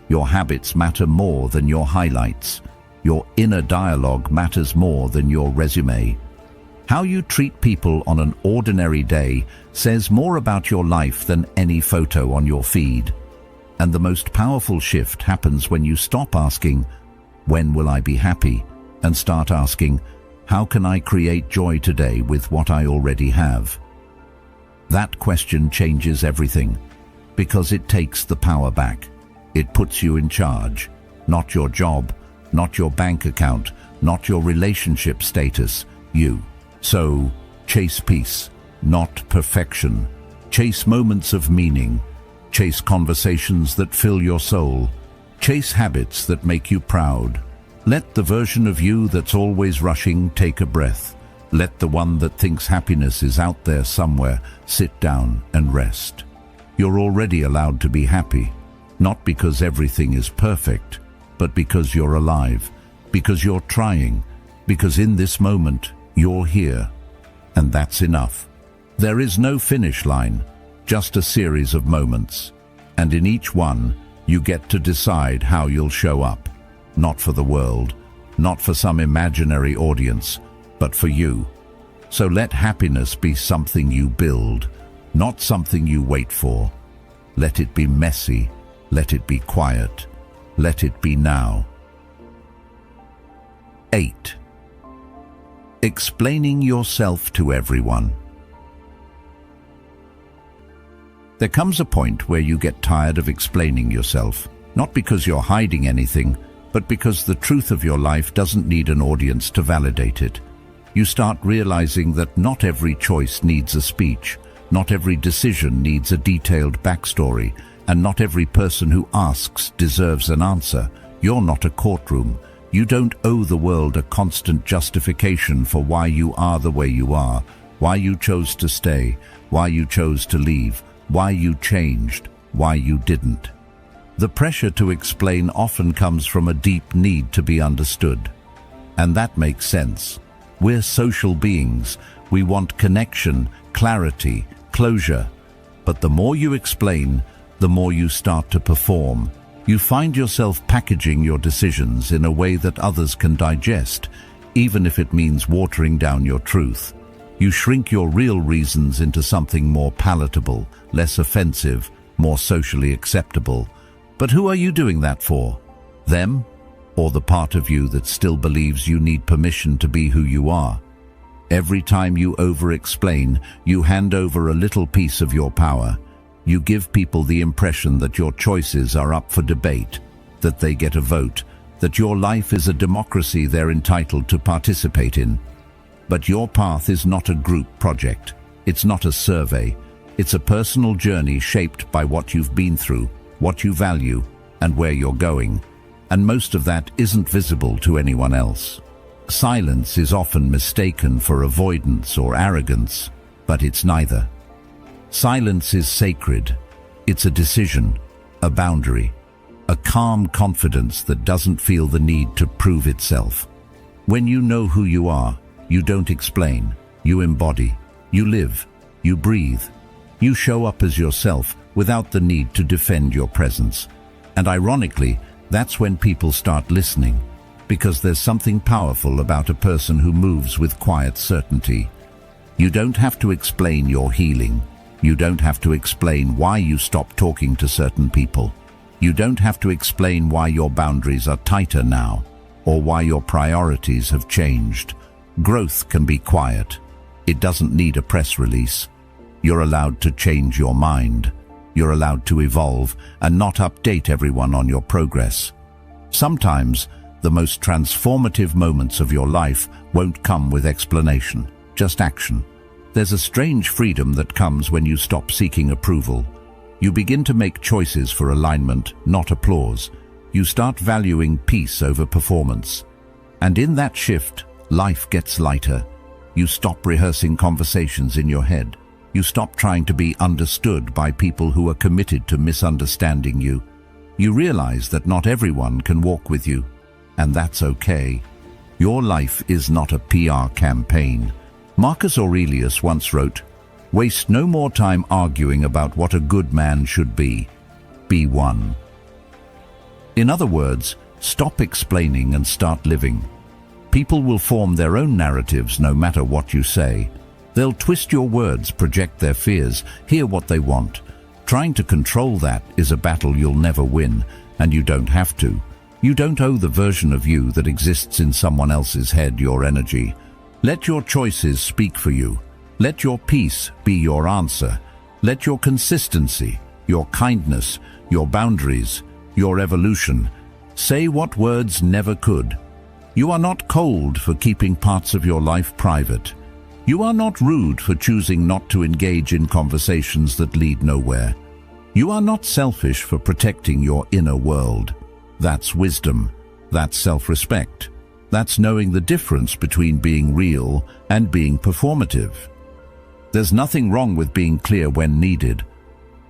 Your habits matter more than your highlights. Your inner dialogue matters more than your resume. How you treat people on an ordinary day says more about your life than any photo on your feed. And the most powerful shift happens when you stop asking, "When will I be happy?" and start asking, "How can I create joy today with what I already have?" That question changes everything, because it takes the power back. It puts you in charge, not your job, not your bank account, not your relationship status, you. So, chase peace, not perfection. Chase moments of meaning. Chase conversations that fill your soul. Chase habits that make you proud. Let the version of you that's always rushing take a breath. Let the one that thinks happiness is out there somewhere sit down and rest. You're already allowed to be happy, not because everything is perfect, but because you're alive, because you're trying, because in this moment, you're here, and that's enough. There is no finish line, just a series of moments, and in each one, you get to decide how you'll show up, not for the world, not for some imaginary audience, but for you. So let happiness be something you build, not something you wait for. Let it be messy, let it be quiet, let it be now. 8. Explaining yourself to everyone. There comes a point where you get tired of explaining yourself, not because you're hiding anything, but because the truth of your life doesn't need an audience to validate it. You start realizing that not every choice needs a speech, not every decision needs a detailed backstory, and not every person who asks deserves an answer. You're not a courtroom. You don't owe the world a constant justification for why you are the way you are, why you chose to stay, why you chose to leave, why you changed, why you didn't. The pressure to explain often comes from a deep need to be understood. And that makes sense. We're social beings. We want connection, clarity, closure. But the more you explain, the more you start to perform. You find yourself packaging your decisions in a way that others can digest, even if it means watering down your truth. You shrink your real reasons into something more palatable, less offensive, more socially acceptable. But who are you doing that for? Them? Or the part of you that still believes you need permission to be who you are? Every time you over-explain, you hand over a little piece of your power. You give people the impression that your choices are up for debate, that they get a vote, that your life is a democracy they're entitled to participate in. But your path is not a group project. It's not a survey. It's a personal journey shaped by what you've been through, what you value, and where you're going. And most of that isn't visible to anyone else. Silence is often mistaken for avoidance or arrogance, but it's neither. Silence is sacred. It's a decision, a boundary, a calm confidence that doesn't feel the need to prove itself. When you know who you are, you don't explain, you embody, you live, you breathe. You show up as yourself without the need to defend your presence. And ironically, that's when people start listening, because there's something powerful about a person who moves with quiet certainty. You don't have to explain your healing. You don't have to explain why you stopped talking to certain people. You don't have to explain why your boundaries are tighter now, or why your priorities have changed. Growth can be quiet. It doesn't need a press release. You're allowed to change your mind. You're allowed to evolve and not update everyone on your progress. Sometimes, the most transformative moments of your life won't come with explanation, just action. There's a strange freedom that comes when you stop seeking approval. You begin to make choices for alignment, not applause. You start valuing peace over performance. And in that shift, life gets lighter. You stop rehearsing conversations in your head. You stop trying to be understood by people who are committed to misunderstanding you. You realize that not everyone can walk with you. And that's okay. Your life is not a PR campaign. Marcus Aurelius once wrote, "Waste no more time arguing about what a good man should be. Be one." In other words, stop explaining and start living. People will form their own narratives no matter what you say. They'll twist your words, project their fears, hear what they want. Trying to control that is a battle you'll never win, and you don't have to. You don't owe the version of you that exists in someone else's head your energy. Let your choices speak for you. Let your peace be your answer. Let your consistency, your kindness, your boundaries, your evolution say what words never could. You are not cold for keeping parts of your life private. You are not rude for choosing not to engage in conversations that lead nowhere. You are not selfish for protecting your inner world. That's wisdom. That's self-respect. That's knowing the difference between being real and being performative. There's nothing wrong with being clear when needed,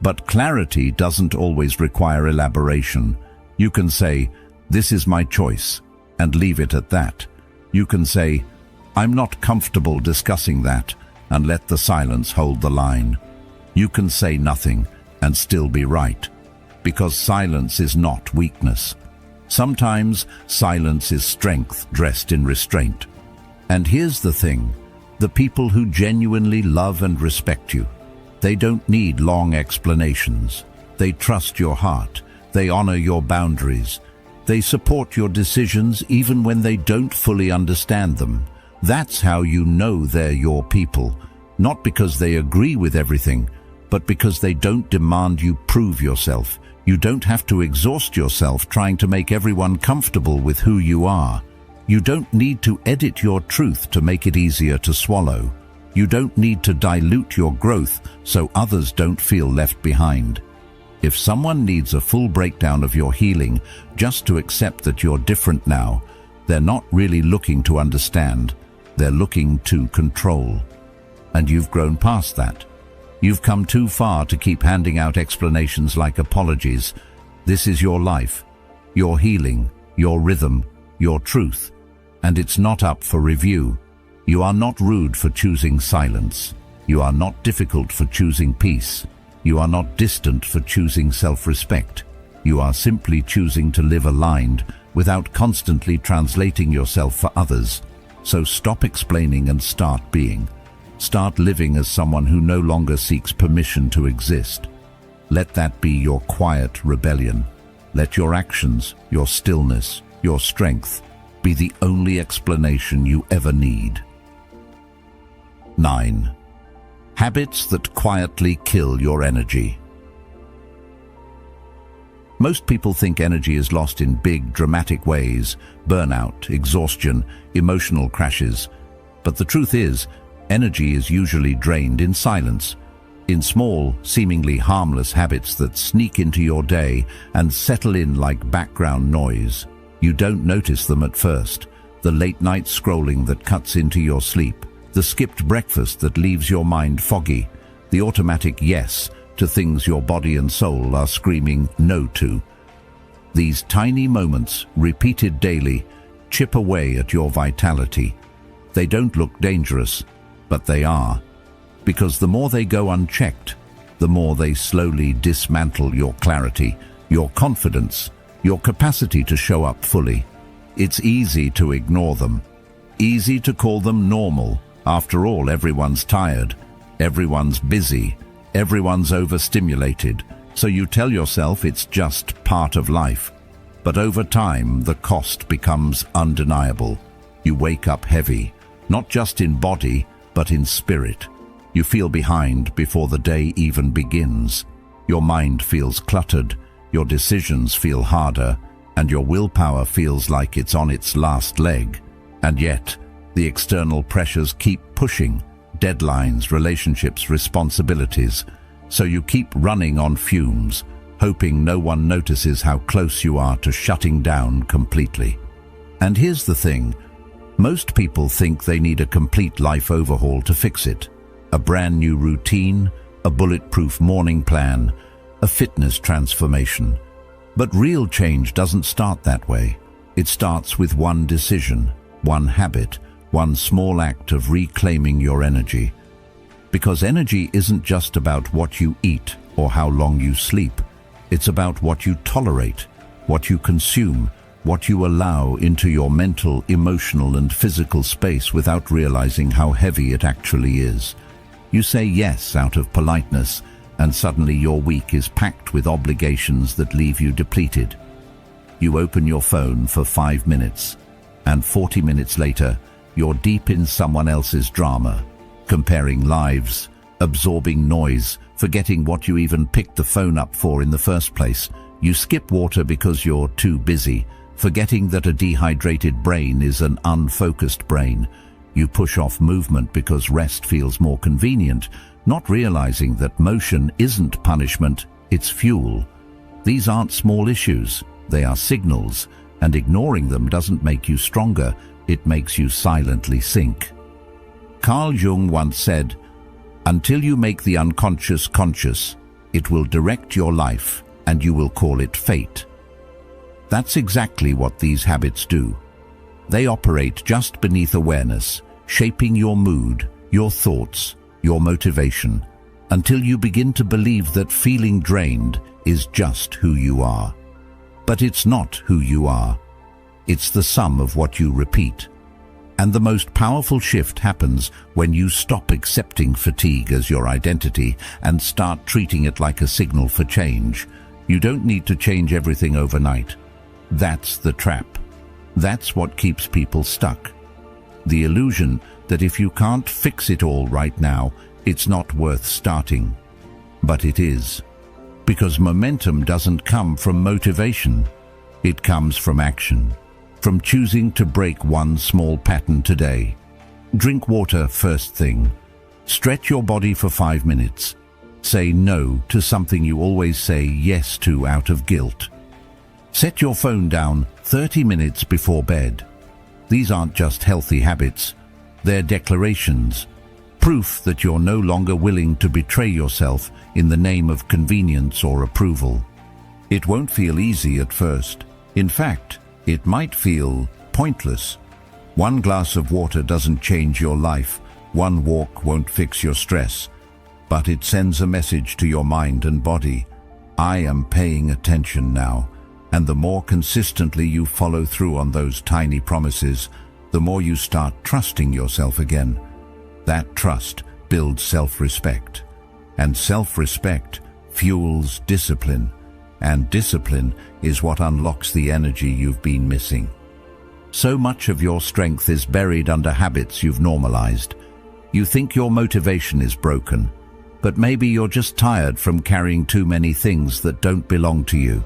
but clarity doesn't always require elaboration. You can say, "This is my choice," and leave it at that. You can say, "I'm not comfortable discussing that," and let the silence hold the line. You can say nothing and still be right, because silence is not weakness. Sometimes silence is strength dressed in restraint. And here's the thing, the people who genuinely love and respect you, they don't need long explanations. They trust your heart. They honor your boundaries. They support your decisions even when they don't fully understand them. That's how you know they're your people, not because they agree with everything, but because they don't demand you prove yourself. You don't have to exhaust yourself trying to make everyone comfortable with who you are. You don't need to edit your truth to make it easier to swallow. You don't need to dilute your growth so others don't feel left behind. If someone needs a full breakdown of your healing just to accept that you're different now, they're not really looking to understand. They're looking to control. And you've grown past that. You've come too far to keep handing out explanations like apologies. This is your life, your healing, your rhythm, your truth, and it's not up for review. You are not rude for choosing silence. You are not difficult for choosing peace. You are not distant for choosing self-respect. You are simply choosing to live aligned without constantly translating yourself for others. So stop explaining and start being. Start living as someone who no longer seeks permission to exist. Let that be your quiet rebellion. Let your actions, your stillness, your strength be the only explanation you ever need. 9. Habits that quietly kill your energy. Most people think energy is lost in big, dramatic ways: burnout, exhaustion, emotional crashes. But the truth is, energy is usually drained in silence, in small, seemingly harmless habits that sneak into your day and settle in like background noise. You don't notice them at first: the late-night scrolling that cuts into your sleep, the skipped breakfast that leaves your mind foggy, the automatic yes to things your body and soul are screaming no to. These tiny moments, repeated daily, chip away at your vitality. They don't look dangerous, but they are. Because the more they go unchecked, the more they slowly dismantle your clarity, your confidence, your capacity to show up fully. It's easy to ignore them. Easy to call them normal. After all, everyone's tired. Everyone's busy. Everyone's overstimulated. So you tell yourself it's just part of life. But over time, the cost becomes undeniable. You wake up heavy, not just in body, but in spirit. You feel behind before the day even begins. Your mind feels cluttered, your decisions feel harder, and your willpower feels like it's on its last leg. And yet, the external pressures keep pushing: deadlines, relationships, responsibilities. So you keep running on fumes, hoping no one notices how close you are to shutting down completely. And here's the thing: most people think they need a complete life overhaul to fix it. A brand new routine, a bulletproof morning plan, a fitness transformation. But real change doesn't start that way. It starts with one decision, one habit, one small act of reclaiming your energy. Because energy isn't just about what you eat or how long you sleep. It's about what you tolerate, what you consume, what you allow into your mental, emotional, and physical space without realizing how heavy it actually is. You say yes out of politeness, and suddenly your week is packed with obligations that leave you depleted. You open your phone for 5 minutes, and 40 minutes later, you're deep in someone else's drama, comparing lives, absorbing noise, forgetting what you even picked the phone up for in the first place. You skip water because you're too busy, forgetting that a dehydrated brain is an unfocused brain. You push off movement because rest feels more convenient, not realizing that motion isn't punishment, it's fuel. These aren't small issues, they are signals, and ignoring them doesn't make you stronger, it makes you silently sink. Carl Jung once said, "Until you make the unconscious conscious, it will direct your life, and you will call it fate." That's exactly what these habits do. They operate just beneath awareness, shaping your mood, your thoughts, your motivation, until you begin to believe that feeling drained is just who you are. But it's not who you are. It's the sum of what you repeat. And the most powerful shift happens when you stop accepting fatigue as your identity and start treating it like a signal for change. You don't need to change everything overnight. That's the trap. That's what keeps people stuck. The illusion that if you can't fix it all right now, it's not worth starting. But it is. Because momentum doesn't come from motivation. It comes from action. From choosing to break one small pattern today. Drink water first thing. Stretch your body for 5 minutes. Say no to something you always say yes to out of guilt. Set your phone down 30 minutes before bed. These aren't just healthy habits. They're declarations. Proof that you're no longer willing to betray yourself in the name of convenience or approval. It won't feel easy at first. In fact, it might feel pointless. One glass of water doesn't change your life. One walk won't fix your stress. But it sends a message to your mind and body. I am paying attention now. And the more consistently you follow through on those tiny promises, the more you start trusting yourself again. That trust builds self-respect. And self-respect fuels discipline. And discipline is what unlocks the energy you've been missing. So much of your strength is buried under habits you've normalized. You think your motivation is broken, but maybe you're just tired from carrying too many things that don't belong to you.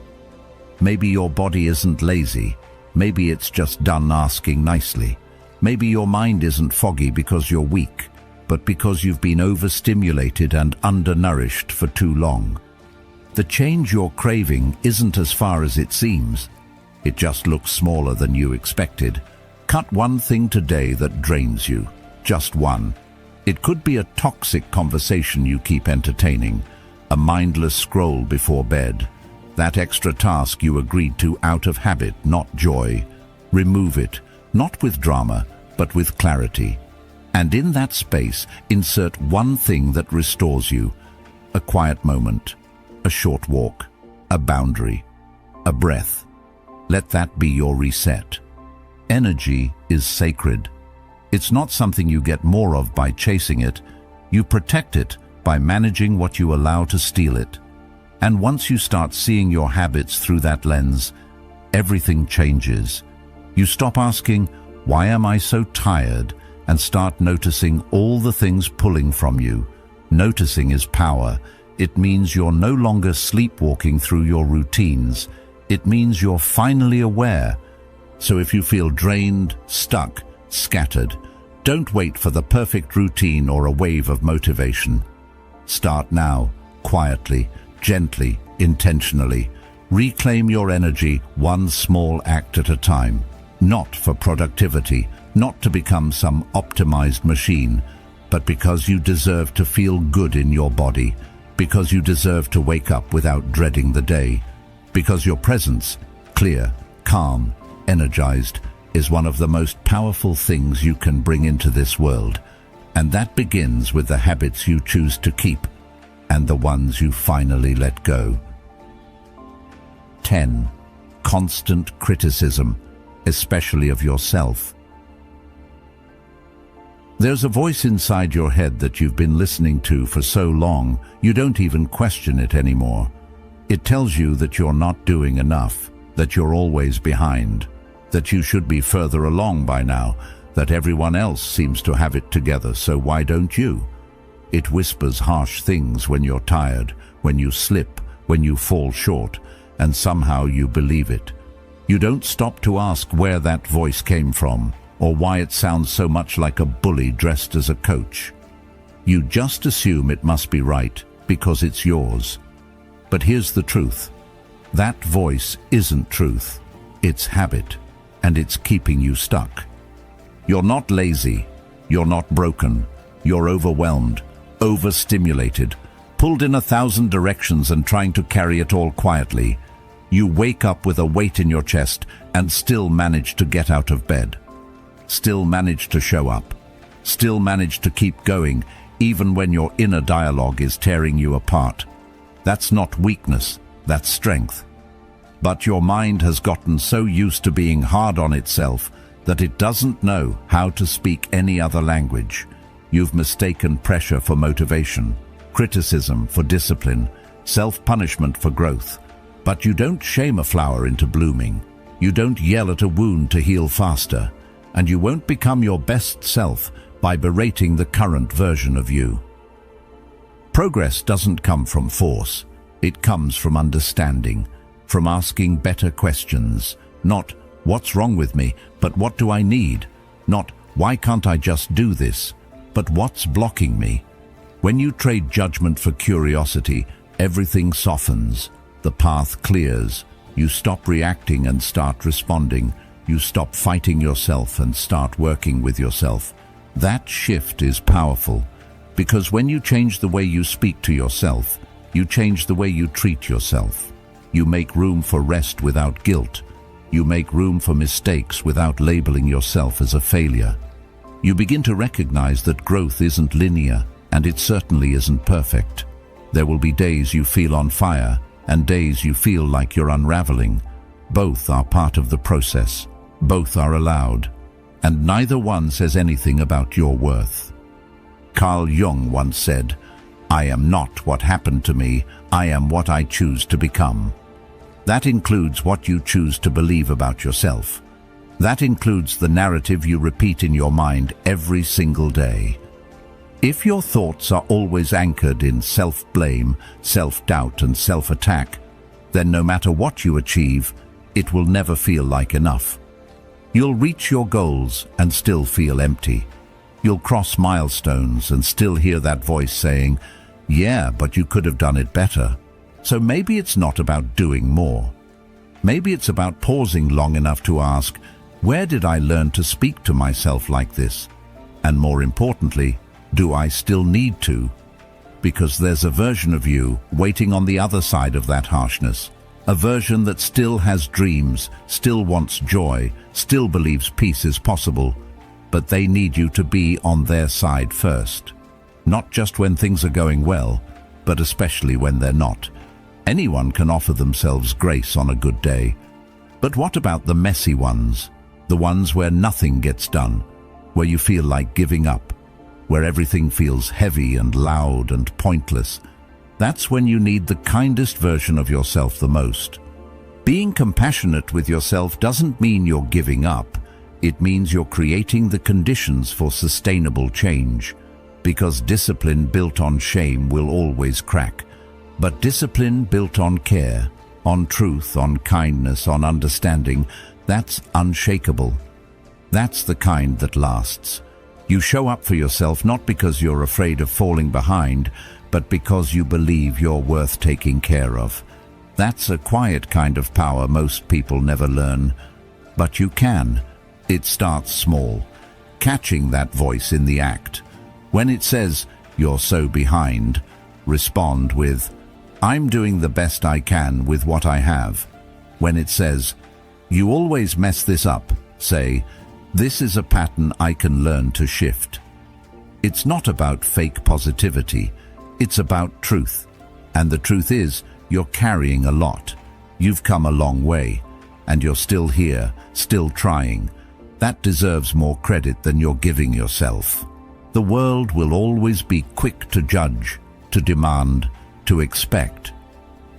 Maybe your body isn't lazy. Maybe it's just done asking nicely. Maybe your mind isn't foggy because you're weak, but because you've been overstimulated and undernourished for too long. The change you're craving isn't as far as it seems. It just looks smaller than you expected. Cut one thing today that drains you. Just one. It could be a toxic conversation you keep entertaining, a mindless scroll before bed, that extra task you agreed to out of habit, not joy. Remove it, not with drama, but with clarity. And in that space, insert one thing that restores you. A quiet moment, a short walk, a boundary, a breath. Let that be your reset. Energy is sacred. It's not something you get more of by chasing it. You protect it by managing what you allow to steal it. And once you start seeing your habits through that lens, everything changes. You stop asking, "Why am I so tired?" and start noticing all the things pulling from you. Noticing is power. It means you're no longer sleepwalking through your routines. It means you're finally aware. So if you feel drained, stuck, scattered, don't wait for the perfect routine or a wave of motivation. Start now, quietly, gently, intentionally. Reclaim your energy one small act at a time. Not for productivity, not to become some optimized machine, but because you deserve to feel good in your body, because you deserve to wake up without dreading the day, because your presence, clear, calm, energized, is one of the most powerful things you can bring into this world. And that begins with the habits you choose to keep and the ones you finally let go. 10. Constant criticism, especially of yourself. There's a voice inside your head that you've been listening to for so long, you don't even question it anymore. It tells you that you're not doing enough, that you're always behind, that you should be further along by now, that everyone else seems to have it together, so why don't you? It whispers harsh things when you're tired, when you slip, when you fall short, and somehow you believe it. You don't stop to ask where that voice came from, or why it sounds so much like a bully dressed as a coach. You just assume it must be right, because it's yours. But here's the truth. That voice isn't truth. It's habit, and it's keeping you stuck. You're not lazy. You're not broken. You're overwhelmed, overstimulated, pulled in 1,000 directions and trying to carry it all quietly. You wake up with a weight in your chest and still manage to get out of bed. Still manage to show up. Still manage to keep going, even when your inner dialogue is tearing you apart. That's not weakness, that's strength. But your mind has gotten so used to being hard on itself that it doesn't know how to speak any other language. You've mistaken pressure for motivation, criticism for discipline, self-punishment for growth. But you don't shame a flower into blooming. You don't yell at a wound to heal faster. And you won't become your best self by berating the current version of you. Progress doesn't come from force. It comes from understanding, from asking better questions. Not, "What's wrong with me?" but "What do I need?" Not, "Why can't I just do this?" but "What's blocking me?" When you trade judgment for curiosity, everything softens. The path clears. You stop reacting and start responding. You stop fighting yourself and start working with yourself. That shift is powerful, because when you change the way you speak to yourself, you change the way you treat yourself. You make room for rest without guilt. You make room for mistakes without labeling yourself as a failure. You begin to recognize that growth isn't linear, and it certainly isn't perfect. There will be days you feel on fire, and days you feel like you're unraveling. Both are part of the process. Both are allowed. And neither one says anything about your worth. Carl Jung once said, "I am not what happened to me, I am what I choose to become." That includes what you choose to believe about yourself. That includes the narrative you repeat in your mind every single day. If your thoughts are always anchored in self-blame, self-doubt and self-attack, then no matter what you achieve, it will never feel like enough. You'll reach your goals and still feel empty. You'll cross milestones and still hear that voice saying, "Yeah, but you could have done it better." So maybe it's not about doing more. Maybe it's about pausing long enough to ask, where did I learn to speak to myself like this? And more importantly, do I still need to? Because there's a version of you waiting on the other side of that harshness. A version that still has dreams, still wants joy, still believes peace is possible, but they need you to be on their side first. Not just when things are going well, but especially when they're not. Anyone can offer themselves grace on a good day. But what about the messy ones? The ones where nothing gets done, where you feel like giving up, where everything feels heavy and loud and pointless. That's when you need the kindest version of yourself the most. Being compassionate with yourself doesn't mean you're giving up. It means you're creating the conditions for sustainable change. Because discipline built on shame will always crack. But discipline built on care, on truth, on kindness, on understanding, that's unshakable. That's the kind that lasts. You show up for yourself not because you're afraid of falling behind, but because you believe you're worth taking care of. That's a quiet kind of power most people never learn. But you can. It starts small. Catching that voice in the act. When it says, "You're so behind," respond with, "I'm doing the best I can with what I have." When it says, "You always mess this up," say, "This is a pattern I can learn to shift." It's not about fake positivity. It's about truth. And the truth is, you're carrying a lot. You've come a long way. And you're still here, still trying. That deserves more credit than you're giving yourself. The world will always be quick to judge, to demand, to expect.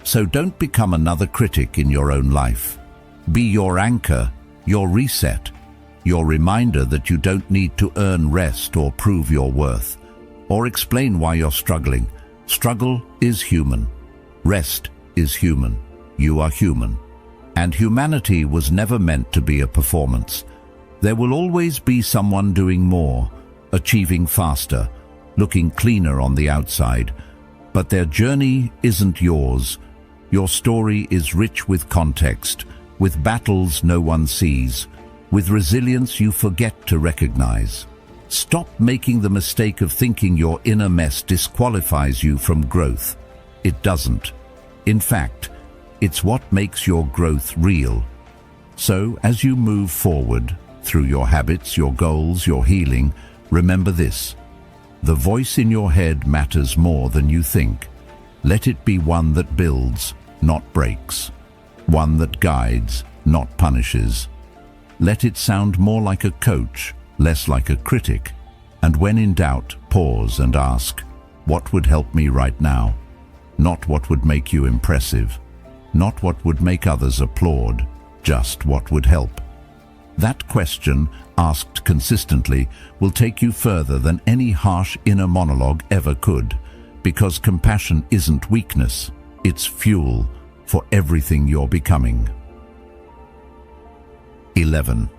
So don't become another critic in your own life. Be your anchor, your reset, your reminder that you don't need to earn rest or prove your worth, or explain why you're struggling. Struggle is human. Rest is human. You are human. And humanity was never meant to be a performance. There will always be someone doing more, achieving faster, looking cleaner on the outside. But their journey isn't yours. Your story is rich with context, with battles no one sees, with resilience you forget to recognize. Stop making the mistake of thinking your inner mess disqualifies you from growth. It doesn't. In fact, it's what makes your growth real. So, as you move forward, through your habits, your goals, your healing, remember this. The voice in your head matters more than you think. Let it be one that builds, not breaks. One that guides, not punishes. Let it sound more like a coach, less like a critic. And when in doubt, pause and ask, what would help me right now? Not what would make you impressive. Not what would make others applaud. Just what would help. That question, asked consistently, will take you further than any harsh inner monologue ever could, because compassion isn't weakness, it's fuel for everything you're becoming. 11.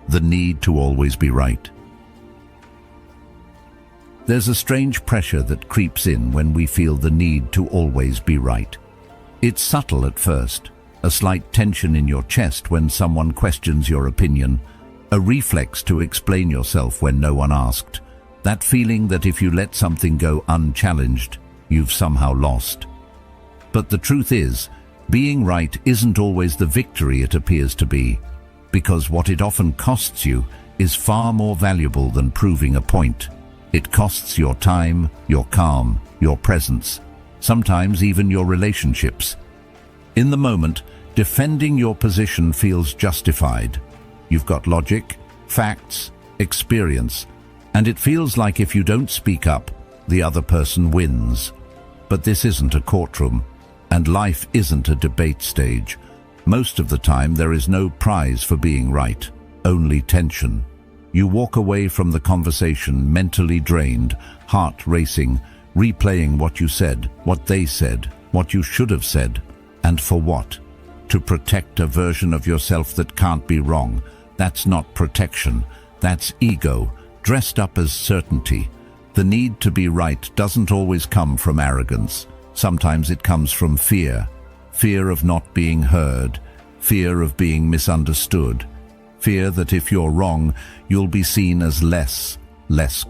The need to always be right. There's a strange pressure that creeps in when we feel the need to always be right. It's subtle at first, a slight tension in your chest when someone questions your opinion, a reflex to explain yourself when no one asked, that feeling that if you let something go unchallenged, you've somehow lost. But the truth is, being right isn't always the victory it appears to be, because what it often costs you is far more valuable than proving a point. It costs your time, your calm, your presence, sometimes even your relationships. In the moment, defending your position feels justified. You've got logic, facts, experience, and it feels like if you don't speak up, the other person wins. But this isn't a courtroom, and life isn't a debate stage. Most of the time there is no prize for being right, only tension. You walk away from the conversation mentally drained, heart racing, replaying what you said, what they said, what you should have said, and for what? To protect a version of yourself that can't be wrong. That's not protection. That's ego, dressed up as certainty. The need to be right doesn't always come from arrogance. Sometimes it comes from fear. Fear of not being heard. Fear of being misunderstood. Fear that if you're wrong, you'll be seen as less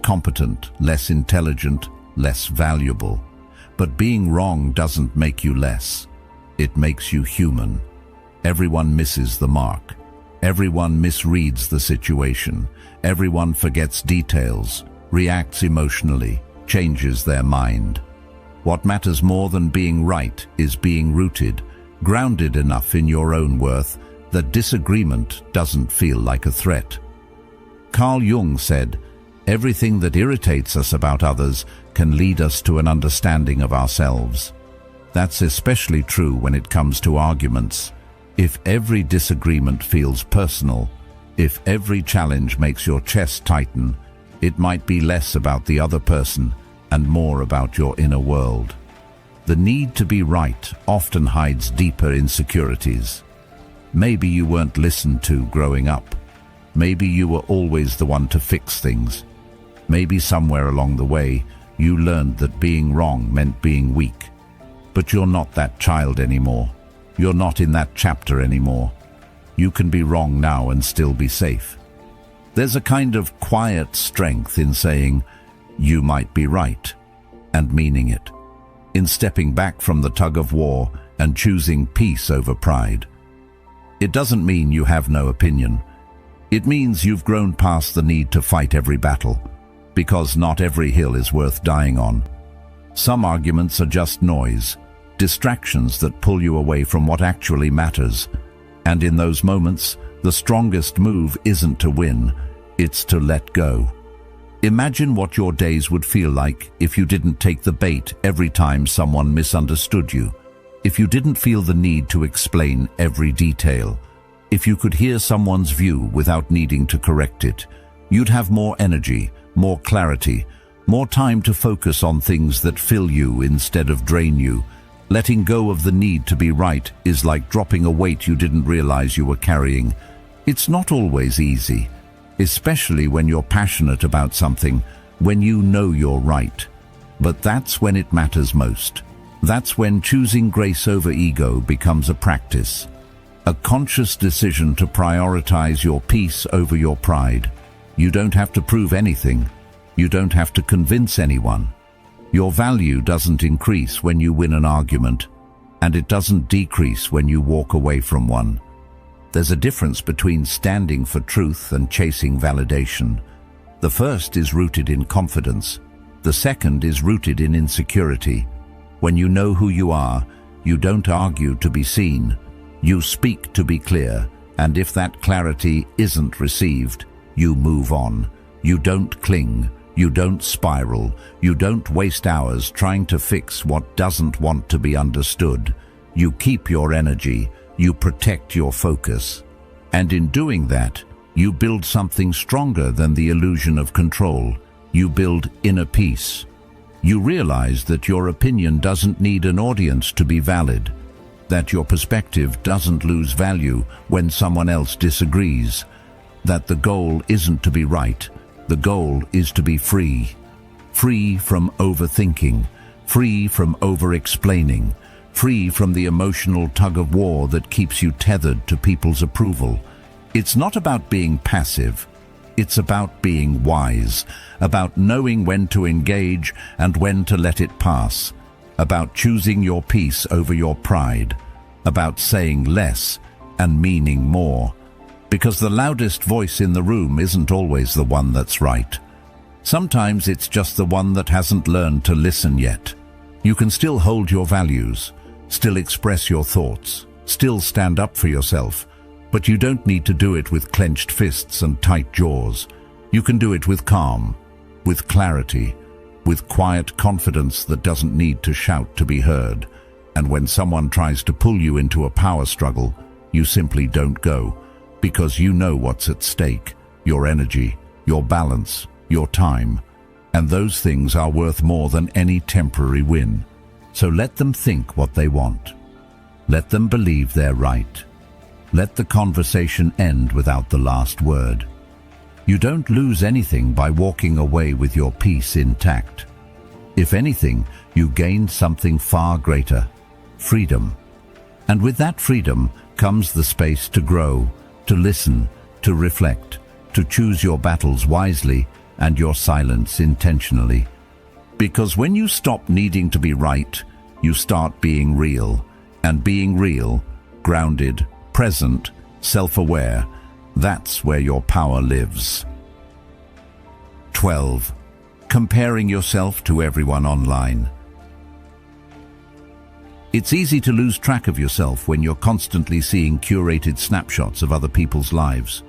competent, less intelligent, less valuable. But being wrong doesn't make you less. It makes you human. Everyone misses the mark. Everyone misreads the situation. Everyone forgets details, reacts emotionally, changes their mind. What matters more than being right is being rooted, grounded enough in your own worth that disagreement doesn't feel like a threat. Carl Jung said, "Everything that irritates us about others can lead us to an understanding of ourselves." That's especially true when it comes to arguments. If every disagreement feels personal, if every challenge makes your chest tighten, it might be less about the other person and more about your inner world. The need to be right often hides deeper insecurities. Maybe you weren't listened to growing up. Maybe you were always the one to fix things. Maybe somewhere along the way, you learned that being wrong meant being weak. But you're not that child anymore. You're not in that chapter anymore. You can be wrong now and still be safe. There's a kind of quiet strength in saying, "You might be right," and meaning it. In stepping back from the tug of war and choosing peace over pride. It doesn't mean you have no opinion. It means you've grown past the need to fight every battle, because not every hill is worth dying on. Some arguments are just noise, distractions that pull you away from what actually matters. And in those moments, the strongest move isn't to win, it's to let go. Imagine what your days would feel like if you didn't take the bait every time someone misunderstood you. If you didn't feel the need to explain every detail, if you could hear someone's view without needing to correct it, you'd have more energy, more clarity, more time to focus on things that fill you instead of drain you. Letting go of the need to be right is like dropping a weight you didn't realize you were carrying. It's not always easy, especially when you're passionate about something, when you know you're right. But that's when it matters most. That's when choosing grace over ego becomes a practice, a conscious decision to prioritize your peace over your pride. You don't have to prove anything. You don't have to convince anyone. Your value doesn't increase when you win an argument, and it doesn't decrease when you walk away from one. There's a difference between standing for truth and chasing validation. The first is rooted in confidence. The second is rooted in insecurity. When you know who you are, you don't argue to be seen. You speak to be clear, and if that clarity isn't received, you move on. You don't cling. You don't spiral. You don't waste hours trying to fix what doesn't want to be understood. You keep your energy. You protect your focus. And in doing that, you build something stronger than the illusion of control. You build inner peace. You realize that your opinion doesn't need an audience to be valid, that your perspective doesn't lose value when someone else disagrees, that the goal isn't to be right, the goal is to be free. Free from overthinking, free from over-explaining, free from the emotional tug-of-war that keeps you tethered to people's approval. It's not about being passive. It's about being wise, about knowing when to engage and when to let it pass, about choosing your peace over your pride, about saying less and meaning more. Because the loudest voice in the room isn't always the one that's right. Sometimes it's just the one that hasn't learned to listen yet. You can still hold your values, still express your thoughts, still stand up for yourself, but you don't need to do it with clenched fists and tight jaws. You can do it with calm, with clarity, with quiet confidence that doesn't need to shout to be heard. And when someone tries to pull you into a power struggle, you simply don't go, because you know what's at stake: your energy, your balance, your time, and those things are worth more than any temporary win. So let them think what they want. Let them believe they're right. Let the conversation end without the last word. You don't lose anything by walking away with your peace intact. If anything, you gain something far greater: freedom. And with that freedom comes the space to grow, to listen, to reflect, to choose your battles wisely and your silence intentionally. Because when you stop needing to be right, you start being real. And being real, grounded, present, self-aware, that's where your power lives. 12. Comparing yourself to everyone online. It's easy to lose track of yourself when you're constantly seeing curated snapshots of other people's lives.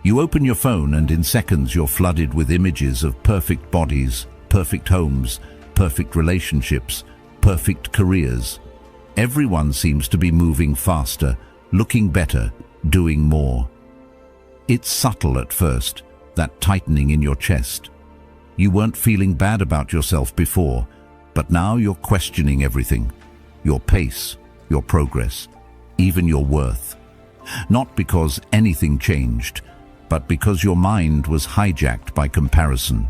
You open your phone and in seconds you're flooded with images of perfect bodies, perfect homes, perfect relationships, perfect careers. Everyone seems to be moving faster, looking better, doing more. It's subtle at first, that tightening in your chest. You weren't feeling bad about yourself before, but now you're questioning everything. Your pace, your progress, even your worth. Not because anything changed, but because your mind was hijacked by comparison.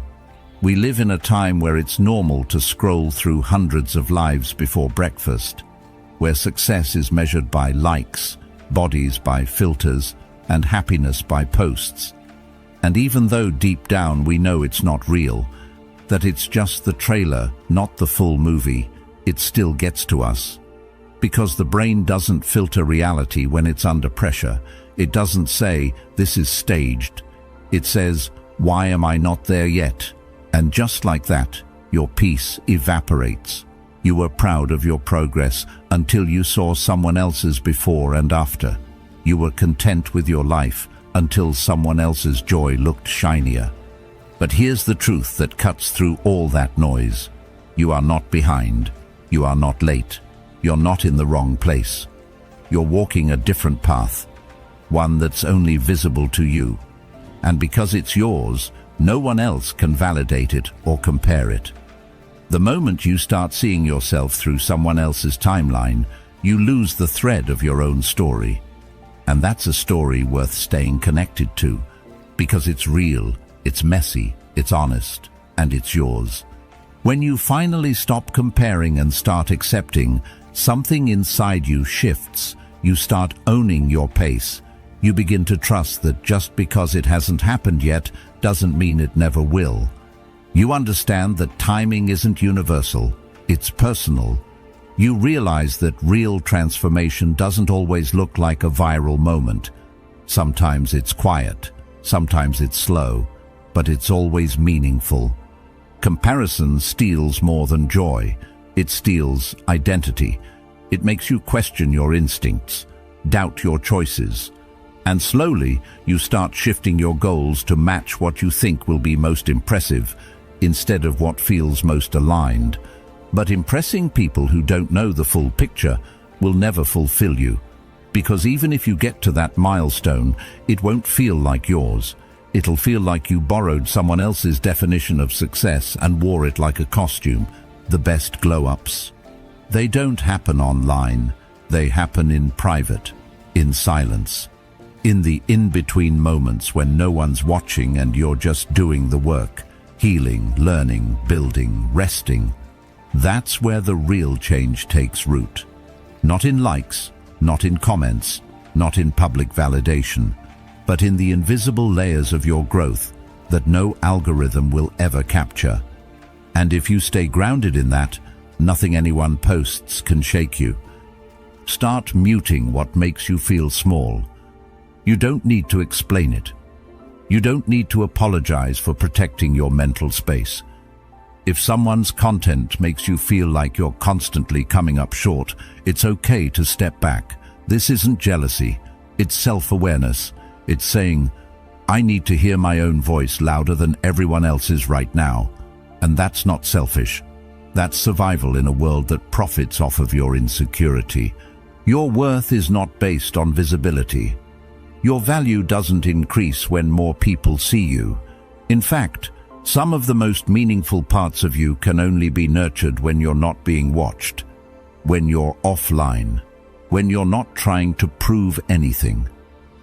We live in a time where it's normal to scroll through hundreds of lives before breakfast, where success is measured by likes, bodies by filters, and happiness by posts. And even though deep down we know it's not real, that it's just the trailer, not the full movie, it still gets to us. Because the brain doesn't filter reality when it's under pressure. It doesn't say, "This is staged." It says, "Why am I not there yet?" And just like that, your peace evaporates. You were proud of your progress until you saw someone else's before and after. You were content with your life until someone else's joy looked shinier. But here's the truth that cuts through all that noise. You are not behind. You are not late. You're not in the wrong place. You're walking a different path, one that's only visible to you. And because it's yours, no one else can validate it or compare it. The moment you start seeing yourself through someone else's timeline, you lose the thread of your own story. And that's a story worth staying connected to, because it's real, it's messy, it's honest, and it's yours. When you finally stop comparing and start accepting, something inside you shifts. You start owning your pace. You begin to trust that just because it hasn't happened yet doesn't mean it never will. You understand that timing isn't universal, it's personal. You realize that real transformation doesn't always look like a viral moment. Sometimes it's quiet, sometimes it's slow, but it's always meaningful. Comparison steals more than joy. It steals identity. It makes you question your instincts, doubt your choices. And slowly, you start shifting your goals to match what you think will be most impressive, instead of what feels most aligned. But impressing people who don't know the full picture will never fulfill you, because even if you get to that milestone, it won't feel like yours. It'll feel like you borrowed someone else's definition of success and wore it like a costume. The best glow-ups. They don't happen online. They happen in private, in silence, in the in-between moments when no one's watching and you're just doing the work. Healing, learning, building, resting. That's where the real change takes root. Not in likes, not in comments, not in public validation, but in the invisible layers of your growth that no algorithm will ever capture. And if you stay grounded in that, nothing anyone posts can shake you. Start muting what makes you feel small. You don't need to explain it. You don't need to apologize for protecting your mental space. If someone's content makes you feel like you're constantly coming up short, it's okay to step back. This isn't jealousy. It's self-awareness. It's saying, I need to hear my own voice louder than everyone else's right now. And that's not selfish. That's survival in a world that profits off of your insecurity. Your worth is not based on visibility. Your value doesn't increase when more people see you. In fact, some of the most meaningful parts of you can only be nurtured when you're not being watched, when you're offline, when you're not trying to prove anything.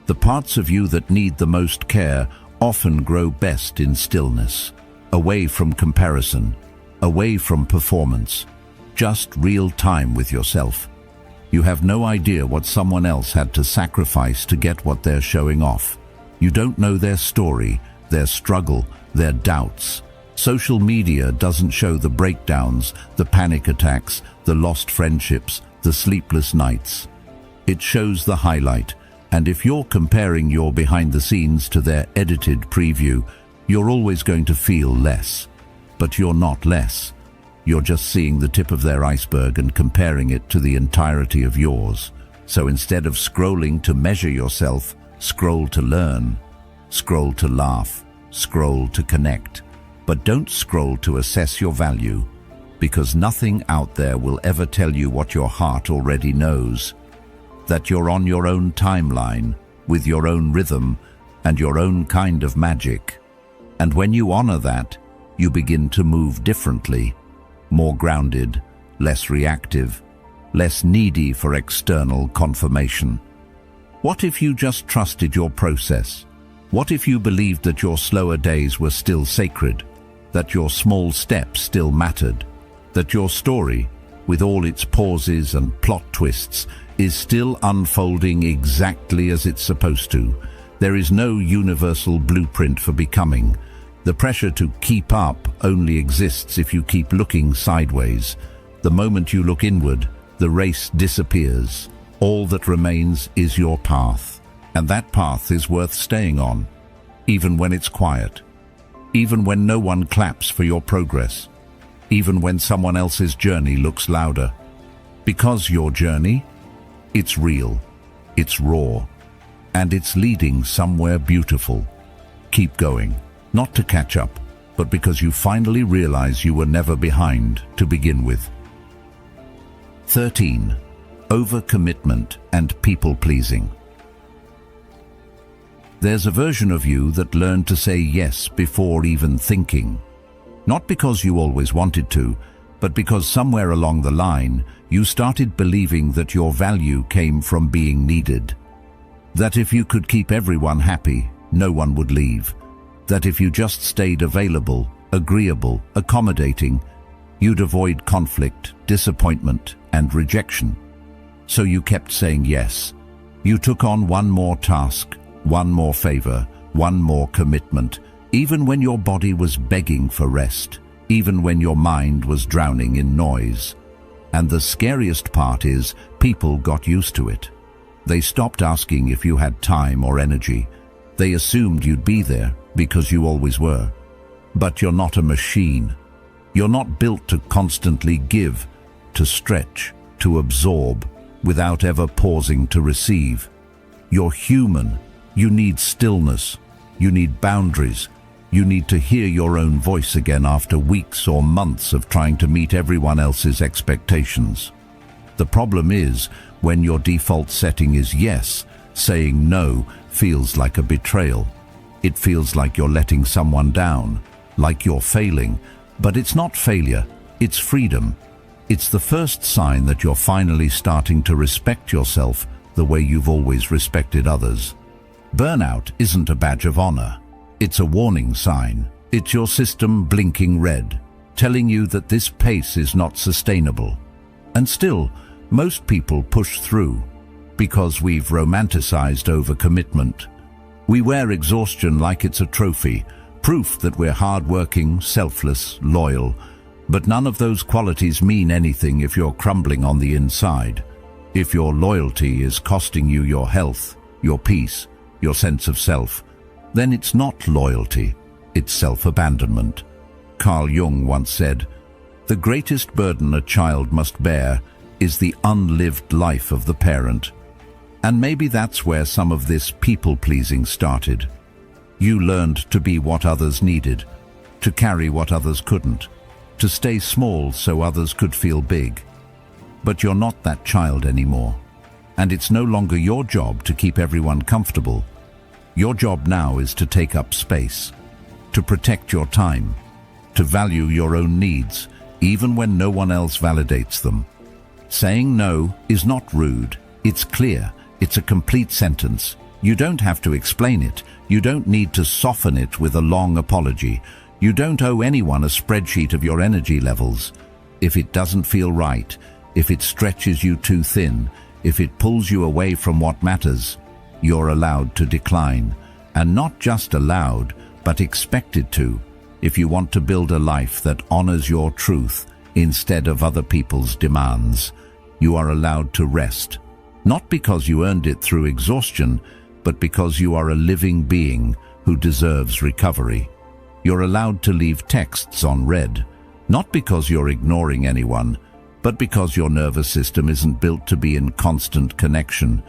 The parts of you that need the most care often grow best in stillness, away from comparison, away from performance, just real time with yourself. You have no idea what someone else had to sacrifice to get what they're showing off. You don't know their story, their struggle, their doubts. Social media doesn't show the breakdowns, the panic attacks, the lost friendships, the sleepless nights. It shows the highlight, and if you're comparing your behind the scenes to their edited preview, you're always going to feel less. But you're not less. You're just seeing the tip of their iceberg and comparing it to the entirety of yours. So instead of scrolling to measure yourself, scroll to learn, scroll to laugh, scroll to connect. But don't scroll to assess your value, because nothing out there will ever tell you what your heart already knows. That you're on your own timeline, with your own rhythm and your own kind of magic. And when you honor that, you begin to move differently, more grounded, less reactive, less needy for external confirmation. What if you just trusted your process? What if you believed that your slower days were still sacred, that your small steps still mattered, that your story, with all its pauses and plot twists, is still unfolding exactly as it's supposed to? There is no universal blueprint for becoming. The pressure to keep up only exists if you keep looking sideways. The moment you look inward, the race disappears. All that remains is your path, and that path is worth staying on, even when it's quiet, even when no one claps for your progress, even when someone else's journey looks louder. Because your journey, it's real, it's raw, and it's leading somewhere beautiful. Keep going. Not to catch up, but because you finally realize you were never behind to begin with. 13. Overcommitment and people-pleasing. There's a version of you that learned to say yes before even thinking. Not because you always wanted to, but because somewhere along the line, you started believing that your value came from being needed. That if you could keep everyone happy, no one would leave. That if you just stayed available, agreeable, accommodating, you'd avoid conflict, disappointment, and rejection. So you kept saying yes. You took on one more task, one more favor, one more commitment, even when your body was begging for rest, even when your mind was drowning in noise. And the scariest part is, people got used to it. They stopped asking if you had time or energy. They assumed you'd be there because you always were. But you're not a machine. You're not built to constantly give, to stretch, to absorb, without ever pausing to receive. You're human. You need stillness. You need boundaries. You need to hear your own voice again after weeks or months of trying to meet everyone else's expectations. The problem is, when your default setting is yes, saying no feels like a betrayal. It feels like you're letting someone down, like you're failing. But it's not failure, it's freedom. It's the first sign that you're finally starting to respect yourself the way you've always respected others. Burnout isn't a badge of honor. It's a warning sign. It's your system blinking red, telling you that this pace is not sustainable. And still, most people push through because we've romanticized overcommitment. We wear exhaustion like it's a trophy, proof that we're hardworking, selfless, loyal. But none of those qualities mean anything if you're crumbling on the inside. If your loyalty is costing you your health, your peace, your sense of self, then it's not loyalty, it's self-abandonment. Carl Jung once said, "The greatest burden a child must bear is the unlived life of the parent." And maybe that's where some of this people-pleasing started. You learned to be what others needed, to carry what others couldn't, to stay small so others could feel big. But you're not that child anymore. And it's no longer your job to keep everyone comfortable. Your job now is to take up space. to protect your time, to value your own needs, even when no one else validates them. Saying no is not rude, it's clear, it's a complete sentence. You don't have to explain it, you don't need to soften it with a long apology. You don't owe anyone a spreadsheet of your energy levels. If it doesn't feel right, if it stretches you too thin, if it pulls you away from what matters, you're allowed to decline. And not just allowed, but expected to, if you want to build a life that honors your truth instead of other people's demands. You are allowed to rest, not because you earned it through exhaustion, but because you are a living being who deserves recovery. You're allowed to leave texts on read, not because you're ignoring anyone, but because your nervous system isn't built to be in constant connection.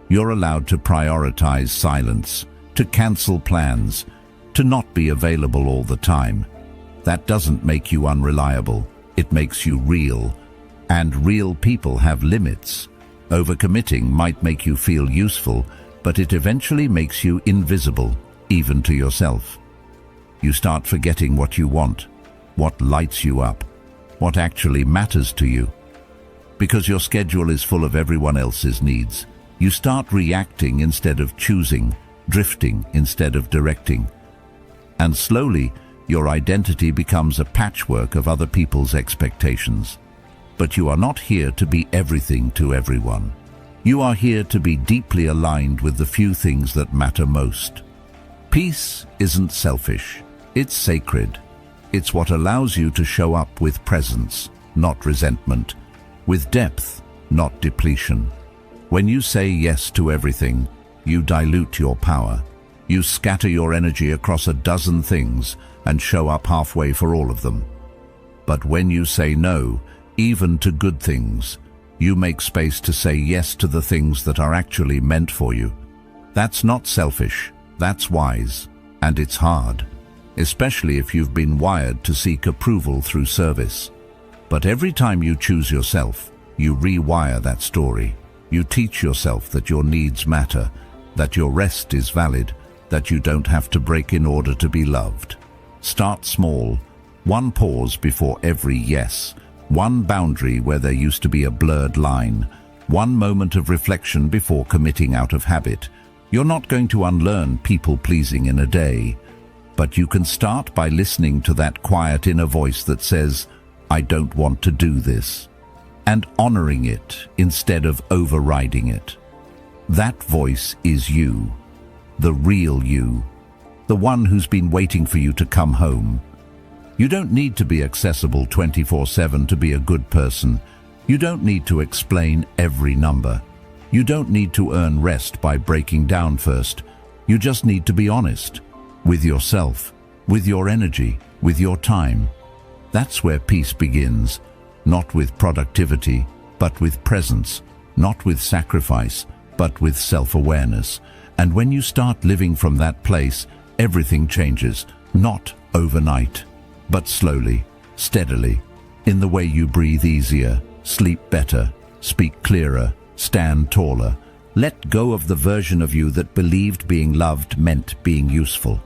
You're allowed to prioritize silence, to cancel plans, to not be available all the time. That doesn't make you unreliable, it makes you real. And real people have limits. Overcommitting might make you feel useful, but it eventually makes you invisible, even to yourself. You start forgetting what you want, what lights you up, what actually matters to you. Because your schedule is full of everyone else's needs, you start reacting instead of choosing, drifting instead of directing. And slowly, your identity becomes a patchwork of other people's expectations. But you are not here to be everything to everyone. You are here to be deeply aligned with the few things that matter most. Peace isn't selfish, it's sacred. It's what allows you to show up with presence, not resentment, with depth, not depletion. When you say yes to everything, you dilute your power. You scatter your energy across a dozen things and show up halfway for all of them. But when you say no, even to good things, you make space to say yes to the things that are actually meant for you. That's not selfish, that's wise, and it's hard, especially if you've been wired to seek approval through service. But every time you choose yourself, you rewire that story. You teach yourself that your needs matter, that your rest is valid, that you don't have to break in order to be loved. Start small, one pause before every yes, one boundary where there used to be a blurred line, one moment of reflection before committing out of habit. You're not going to unlearn people-pleasing in a day, but you can start by listening to that quiet inner voice that says, "I don't want to do this," and honoring it instead of overriding it. That voice is you, the real you, the one who's been waiting for you to come home. You don't need to be accessible 24/7 to be a good person. You don't need to explain every number. You don't need to earn rest by breaking down first. You just need to be honest with yourself, with your energy, with your time. That's where peace begins, not with productivity, but with presence, not with sacrifice, but with self-awareness. And when you start living from that place, everything changes, not overnight, but slowly, steadily, in the way you breathe easier, sleep better, speak clearer, stand taller. Let go of the version of you that believed being loved meant being useful.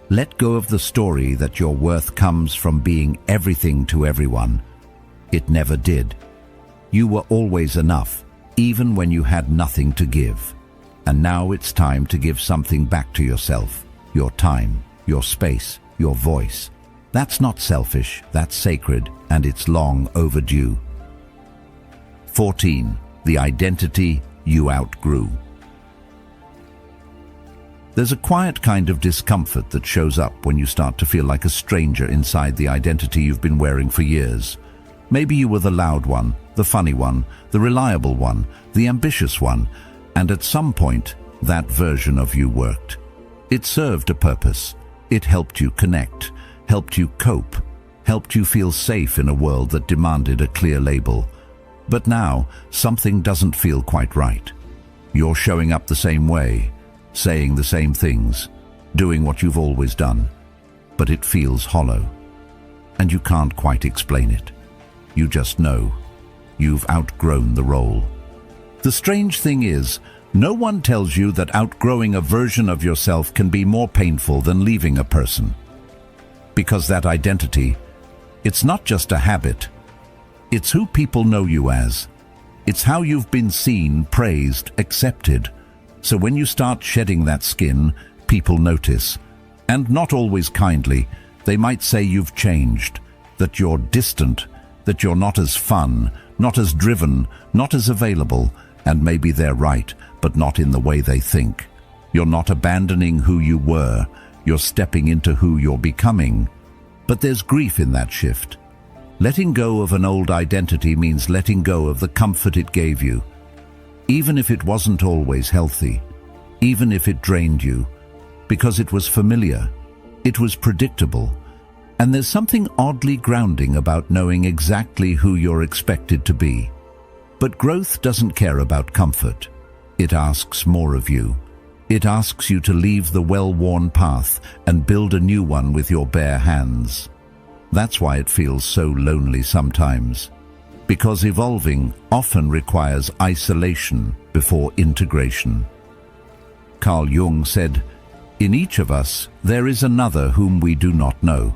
Let go of the story that your worth comes from being everything to everyone. It never did. You were always enough, even when you had nothing to give. And now it's time to give something back to yourself, your time, your space, your voice. That's not selfish, that's sacred, and it's long overdue. 14. The identity you outgrew. There's a quiet kind of discomfort that shows up when you start to feel like a stranger inside the identity you've been wearing for years. Maybe you were the loud one, the funny one, the reliable one, the ambitious one, and at some point, that version of you worked. It served a purpose. It helped you connect, helped you cope, helped you feel safe in a world that demanded a clear label. But now, something doesn't feel quite right. You're showing up the same way, saying the same things, doing what you've always done, but it feels hollow. And you can't quite explain it. You just know. You've outgrown the role. The strange thing is, no one tells you that outgrowing a version of yourself can be more painful than leaving a person. Because that identity, it's not just a habit. It's who people know you as. It's how you've been seen, praised, accepted. So when you start shedding that skin, people notice. And not always kindly. They might say you've changed, that you're distant, that you're not as fun, not as driven, not as available, and maybe they're right, but not in the way they think. You're not abandoning who you were, you're stepping into who you're becoming. But there's grief in that shift. Letting go of an old identity means letting go of the comfort it gave you. Even if it wasn't always healthy, even if it drained you, because it was familiar, it was predictable, and there's something oddly grounding about knowing exactly who you're expected to be. But growth doesn't care about comfort. It asks more of you. It asks you to leave the well-worn path and build a new one with your bare hands. That's why it feels so lonely sometimes. Because evolving often requires isolation before integration. Carl Jung said, "In each of us there is another whom we do not know."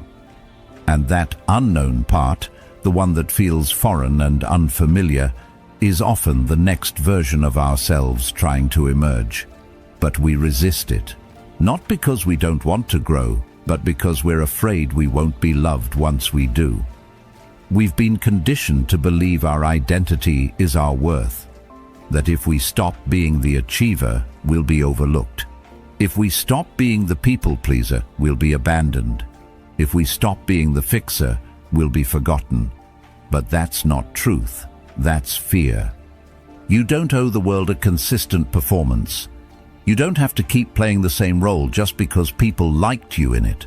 And that unknown part, the one that feels foreign and unfamiliar, is often the next version of ourselves trying to emerge. But we resist it, not because we don't want to grow, but because we're afraid we won't be loved once we do. We've been conditioned to believe our identity is our worth, that if we stop being the achiever, we'll be overlooked. If we stop being the people pleaser, we'll be abandoned. If we stop being the fixer, we'll be forgotten. But that's not truth, that's fear. You don't owe the world a consistent performance. You don't have to keep playing the same role just because people liked you in it.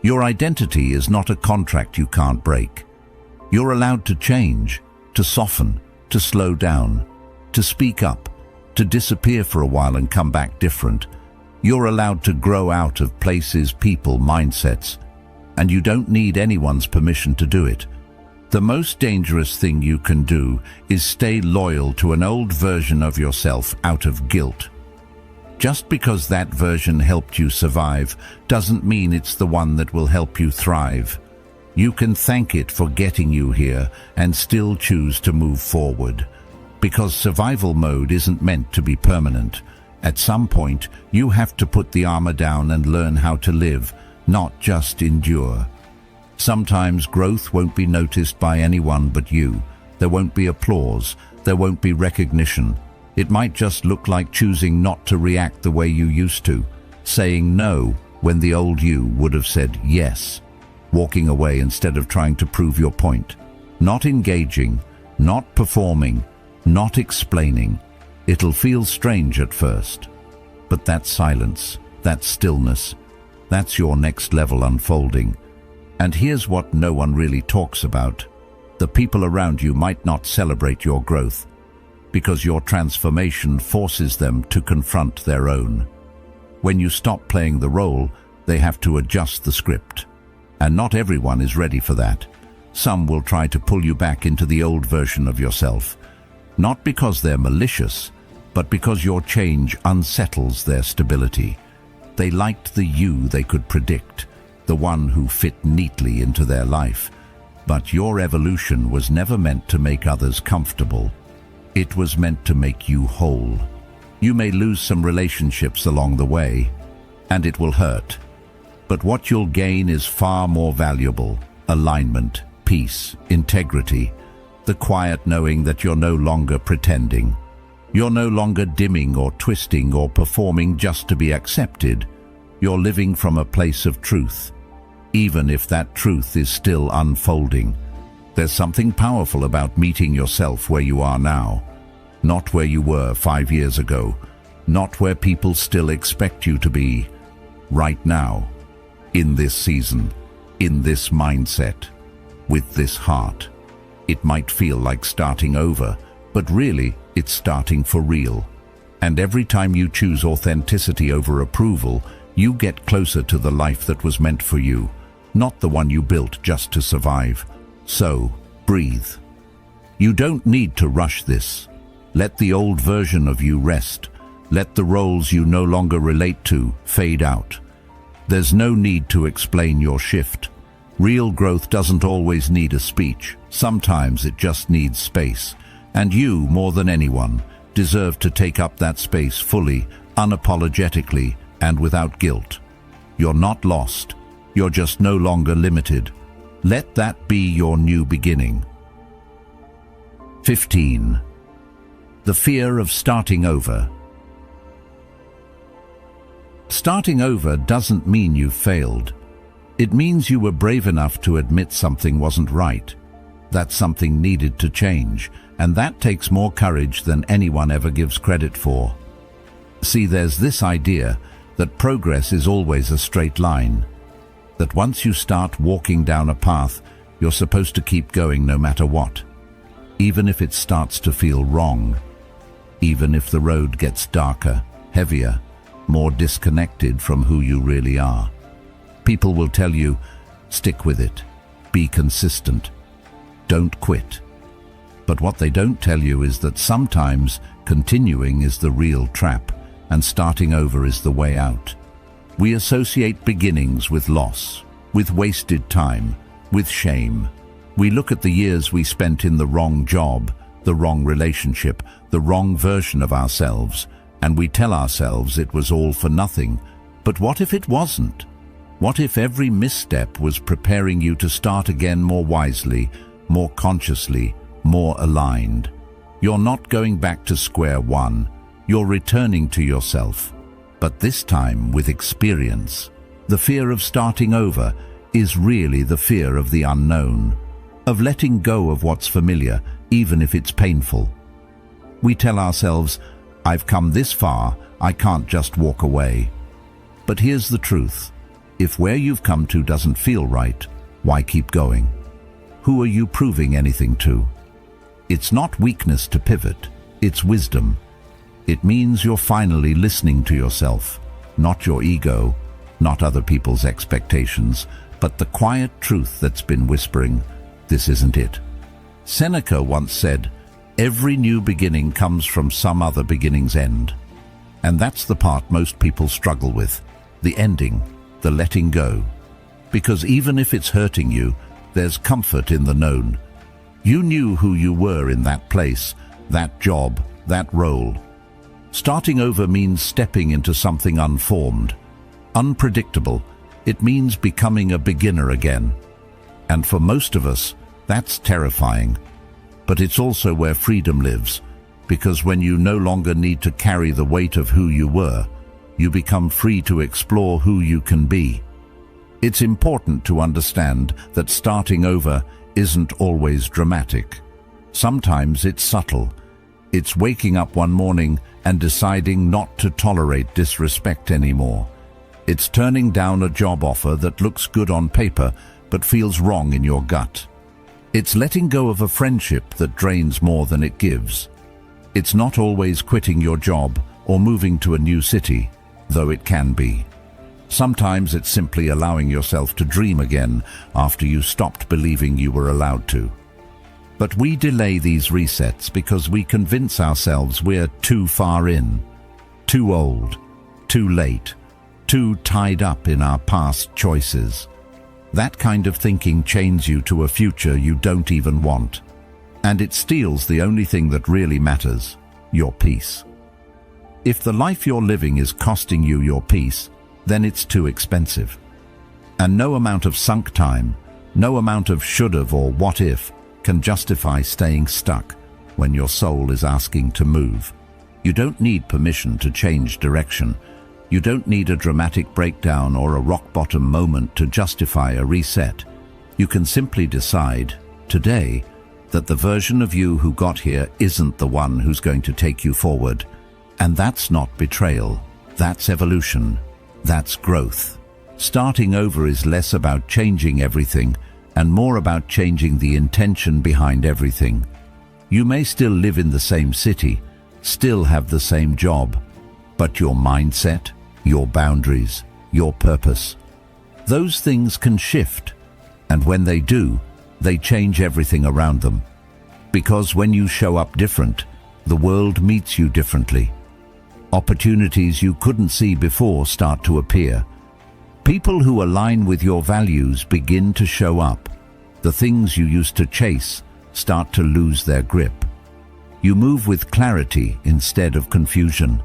Your identity is not a contract you can't break. You're allowed to change, to soften, to slow down, to speak up, to disappear for a while and come back different. You're allowed to grow out of places, people, mindsets, and you don't need anyone's permission to do it. The most dangerous thing you can do is stay loyal to an old version of yourself out of guilt. Just because that version helped you survive doesn't mean it's the one that will help you thrive. You can thank it for getting you here and still choose to move forward. Because survival mode isn't meant to be permanent. At some point, you have to put the armor down and learn how to live, not just endure. Sometimes growth won't be noticed by anyone but you. There won't be applause. There won't be recognition. It might just look like choosing not to react the way you used to, saying no when the old you would have said yes, walking away instead of trying to prove your point, not engaging, not performing, not explaining. It'll feel strange at first, but that silence, that stillness, that's your next level unfolding. And here's what no one really talks about. The people around you might not celebrate your growth, because your transformation forces them to confront their own. When you stop playing the role, they have to adjust the script. And not everyone is ready for that. Some will try to pull you back into the old version of yourself, not because they're malicious, but because your change unsettles their stability. They liked the you they could predict, the one who fit neatly into their life. But your evolution was never meant to make others comfortable. It was meant to make you whole. You may lose some relationships along the way, and it will hurt. But what you'll gain is far more valuable: alignment, peace, integrity, the quiet knowing that you're no longer pretending. You're no longer dimming or twisting or performing just to be accepted. You're living from a place of truth, even if that truth is still unfolding. There's something powerful about meeting yourself where you are now, not where you were 5 years ago, not where people still expect you to be. Right now, in this season, in this mindset, with this heart. It might feel like starting over, but really, it's starting for real. And every time you choose authenticity over approval, you get closer to the life that was meant for you, not the one you built just to survive. So, breathe. You don't need to rush this. Let the old version of you rest. Let the roles you no longer relate to fade out. There's no need to explain your shift. Real growth doesn't always need a speech. Sometimes it just needs space. And you, more than anyone, deserve to take up that space fully, unapologetically, and without guilt. You're not lost. You're just no longer limited. Let that be your new beginning. 15. The fear of starting over. Starting over doesn't mean you failed. It means you were brave enough to admit something wasn't right, that something needed to change, and that takes more courage than anyone ever gives credit for. See, there's this idea that progress is always a straight line, that once you start walking down a path, you're supposed to keep going no matter what, even if it starts to feel wrong, even if the road gets darker, heavier, more disconnected from who you really are. People will tell you, stick with it, be consistent, don't quit. But what they don't tell you is that sometimes continuing is the real trap, and starting over is the way out. We associate beginnings with loss, with wasted time, with shame. We look at the years we spent in the wrong job, the wrong relationship, the wrong version of ourselves, and we tell ourselves it was all for nothing. But what if it wasn't? What if every misstep was preparing you to start again more wisely, more consciously, more aligned? You're not going back to square one. You're returning to yourself, but this time with experience. The fear of starting over is really the fear of the unknown, of letting go of what's familiar, even if it's painful. We tell ourselves, I've come this far, I can't just walk away. But here's the truth. If where you've come to doesn't feel right, why keep going? Who are you proving anything to? It's not weakness to pivot, it's wisdom. It means you're finally listening to yourself, not your ego, not other people's expectations, but the quiet truth that's been whispering, this isn't it. Seneca once said, every new beginning comes from some other beginning's end. And that's the part most people struggle with, the ending, the letting go. Because even if it's hurting you, there's comfort in the known. You knew who you were in that place, that job, that role. Starting over means stepping into something unformed, unpredictable. It means becoming a beginner again. And for most of us, that's terrifying. But it's also where freedom lives, because when you no longer need to carry the weight of who you were, you become free to explore who you can be. It's important to understand that starting over isn't always dramatic. Sometimes it's subtle. It's waking up one morning and deciding not to tolerate disrespect anymore. It's turning down a job offer that looks good on paper but feels wrong in your gut. It's letting go of a friendship that drains more than it gives. It's not always quitting your job or moving to a new city, though it can be. Sometimes it's simply allowing yourself to dream again after you stopped believing you were allowed to. But we delay these resets because we convince ourselves we're too far in, too old, too late, too tied up in our past choices. That kind of thinking chains you to a future you don't even want. And it steals the only thing that really matters, your peace. If the life you're living is costing you your peace, then it's too expensive. And no amount of sunk time, no amount of should've or what if can justify staying stuck when your soul is asking to move. You don't need permission to change direction. You don't need a dramatic breakdown or a rock-bottom moment to justify a reset. You can simply decide, today, that the version of you who got here isn't the one who's going to take you forward. And that's not betrayal. That's evolution. That's growth. Starting over is less about changing everything and more about changing the intention behind everything. You may still live in the same city, still have the same job, but your mindset, your boundaries, your purpose, those things can shift. And when they do, they change everything around them. Because when you show up different, the world meets you differently. Opportunities you couldn't see before start to appear. People who align with your values begin to show up. The things you used to chase start to lose their grip. You move with clarity instead of confusion.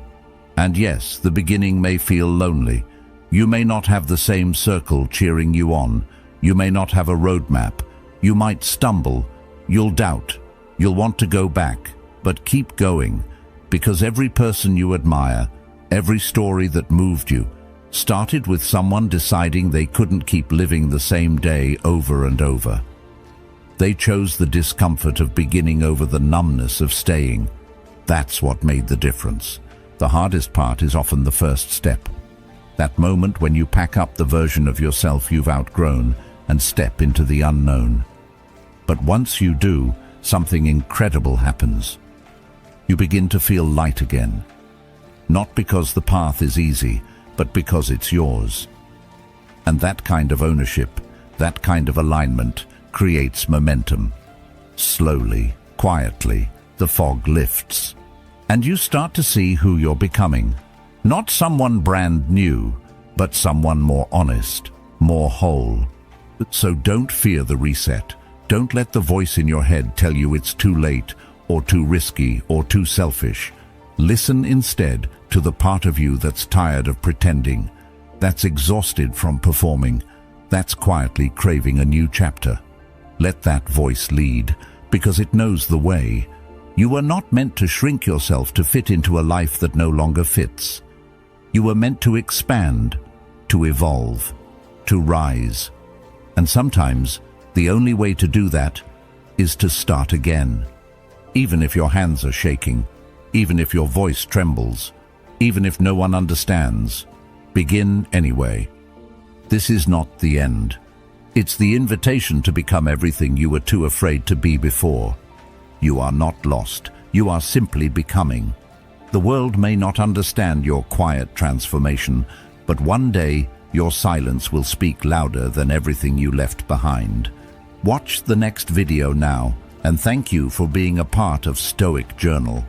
And yes, the beginning may feel lonely. You may not have the same circle cheering you on. You may not have a roadmap. You might stumble. You'll doubt. You'll want to go back. But keep going, because every person you admire, every story that moved you, started with someone deciding they couldn't keep living the same day over and over. They chose the discomfort of beginning over the numbness of staying. That's what made the difference. The hardest part is often the first step. That moment when you pack up the version of yourself you've outgrown and step into the unknown. But once you do, something incredible happens. You begin to feel light again. Not because the path is easy, but because it's yours. And that kind of ownership, that kind of alignment, creates momentum. Slowly, quietly, the fog lifts. And you start to see who you're becoming. Not someone brand new, but someone more honest, more whole. So don't fear the reset. Don't let the voice in your head tell you it's too late, or too risky, or too selfish. Listen instead to the part of you that's tired of pretending, that's exhausted from performing, that's quietly craving a new chapter. Let that voice lead, because it knows the way. You were not meant to shrink yourself to fit into a life that no longer fits. You were meant to expand, to evolve, to rise. And sometimes, the only way to do that is to start again. Even if your hands are shaking, even if your voice trembles, even if no one understands, begin anyway. This is not the end. It's the invitation to become everything you were too afraid to be before. You are not lost. You are simply becoming. The world may not understand your quiet transformation, but one day your silence will speak louder than everything you left behind. Watch the next video now, and thank you for being a part of Stoic Journal.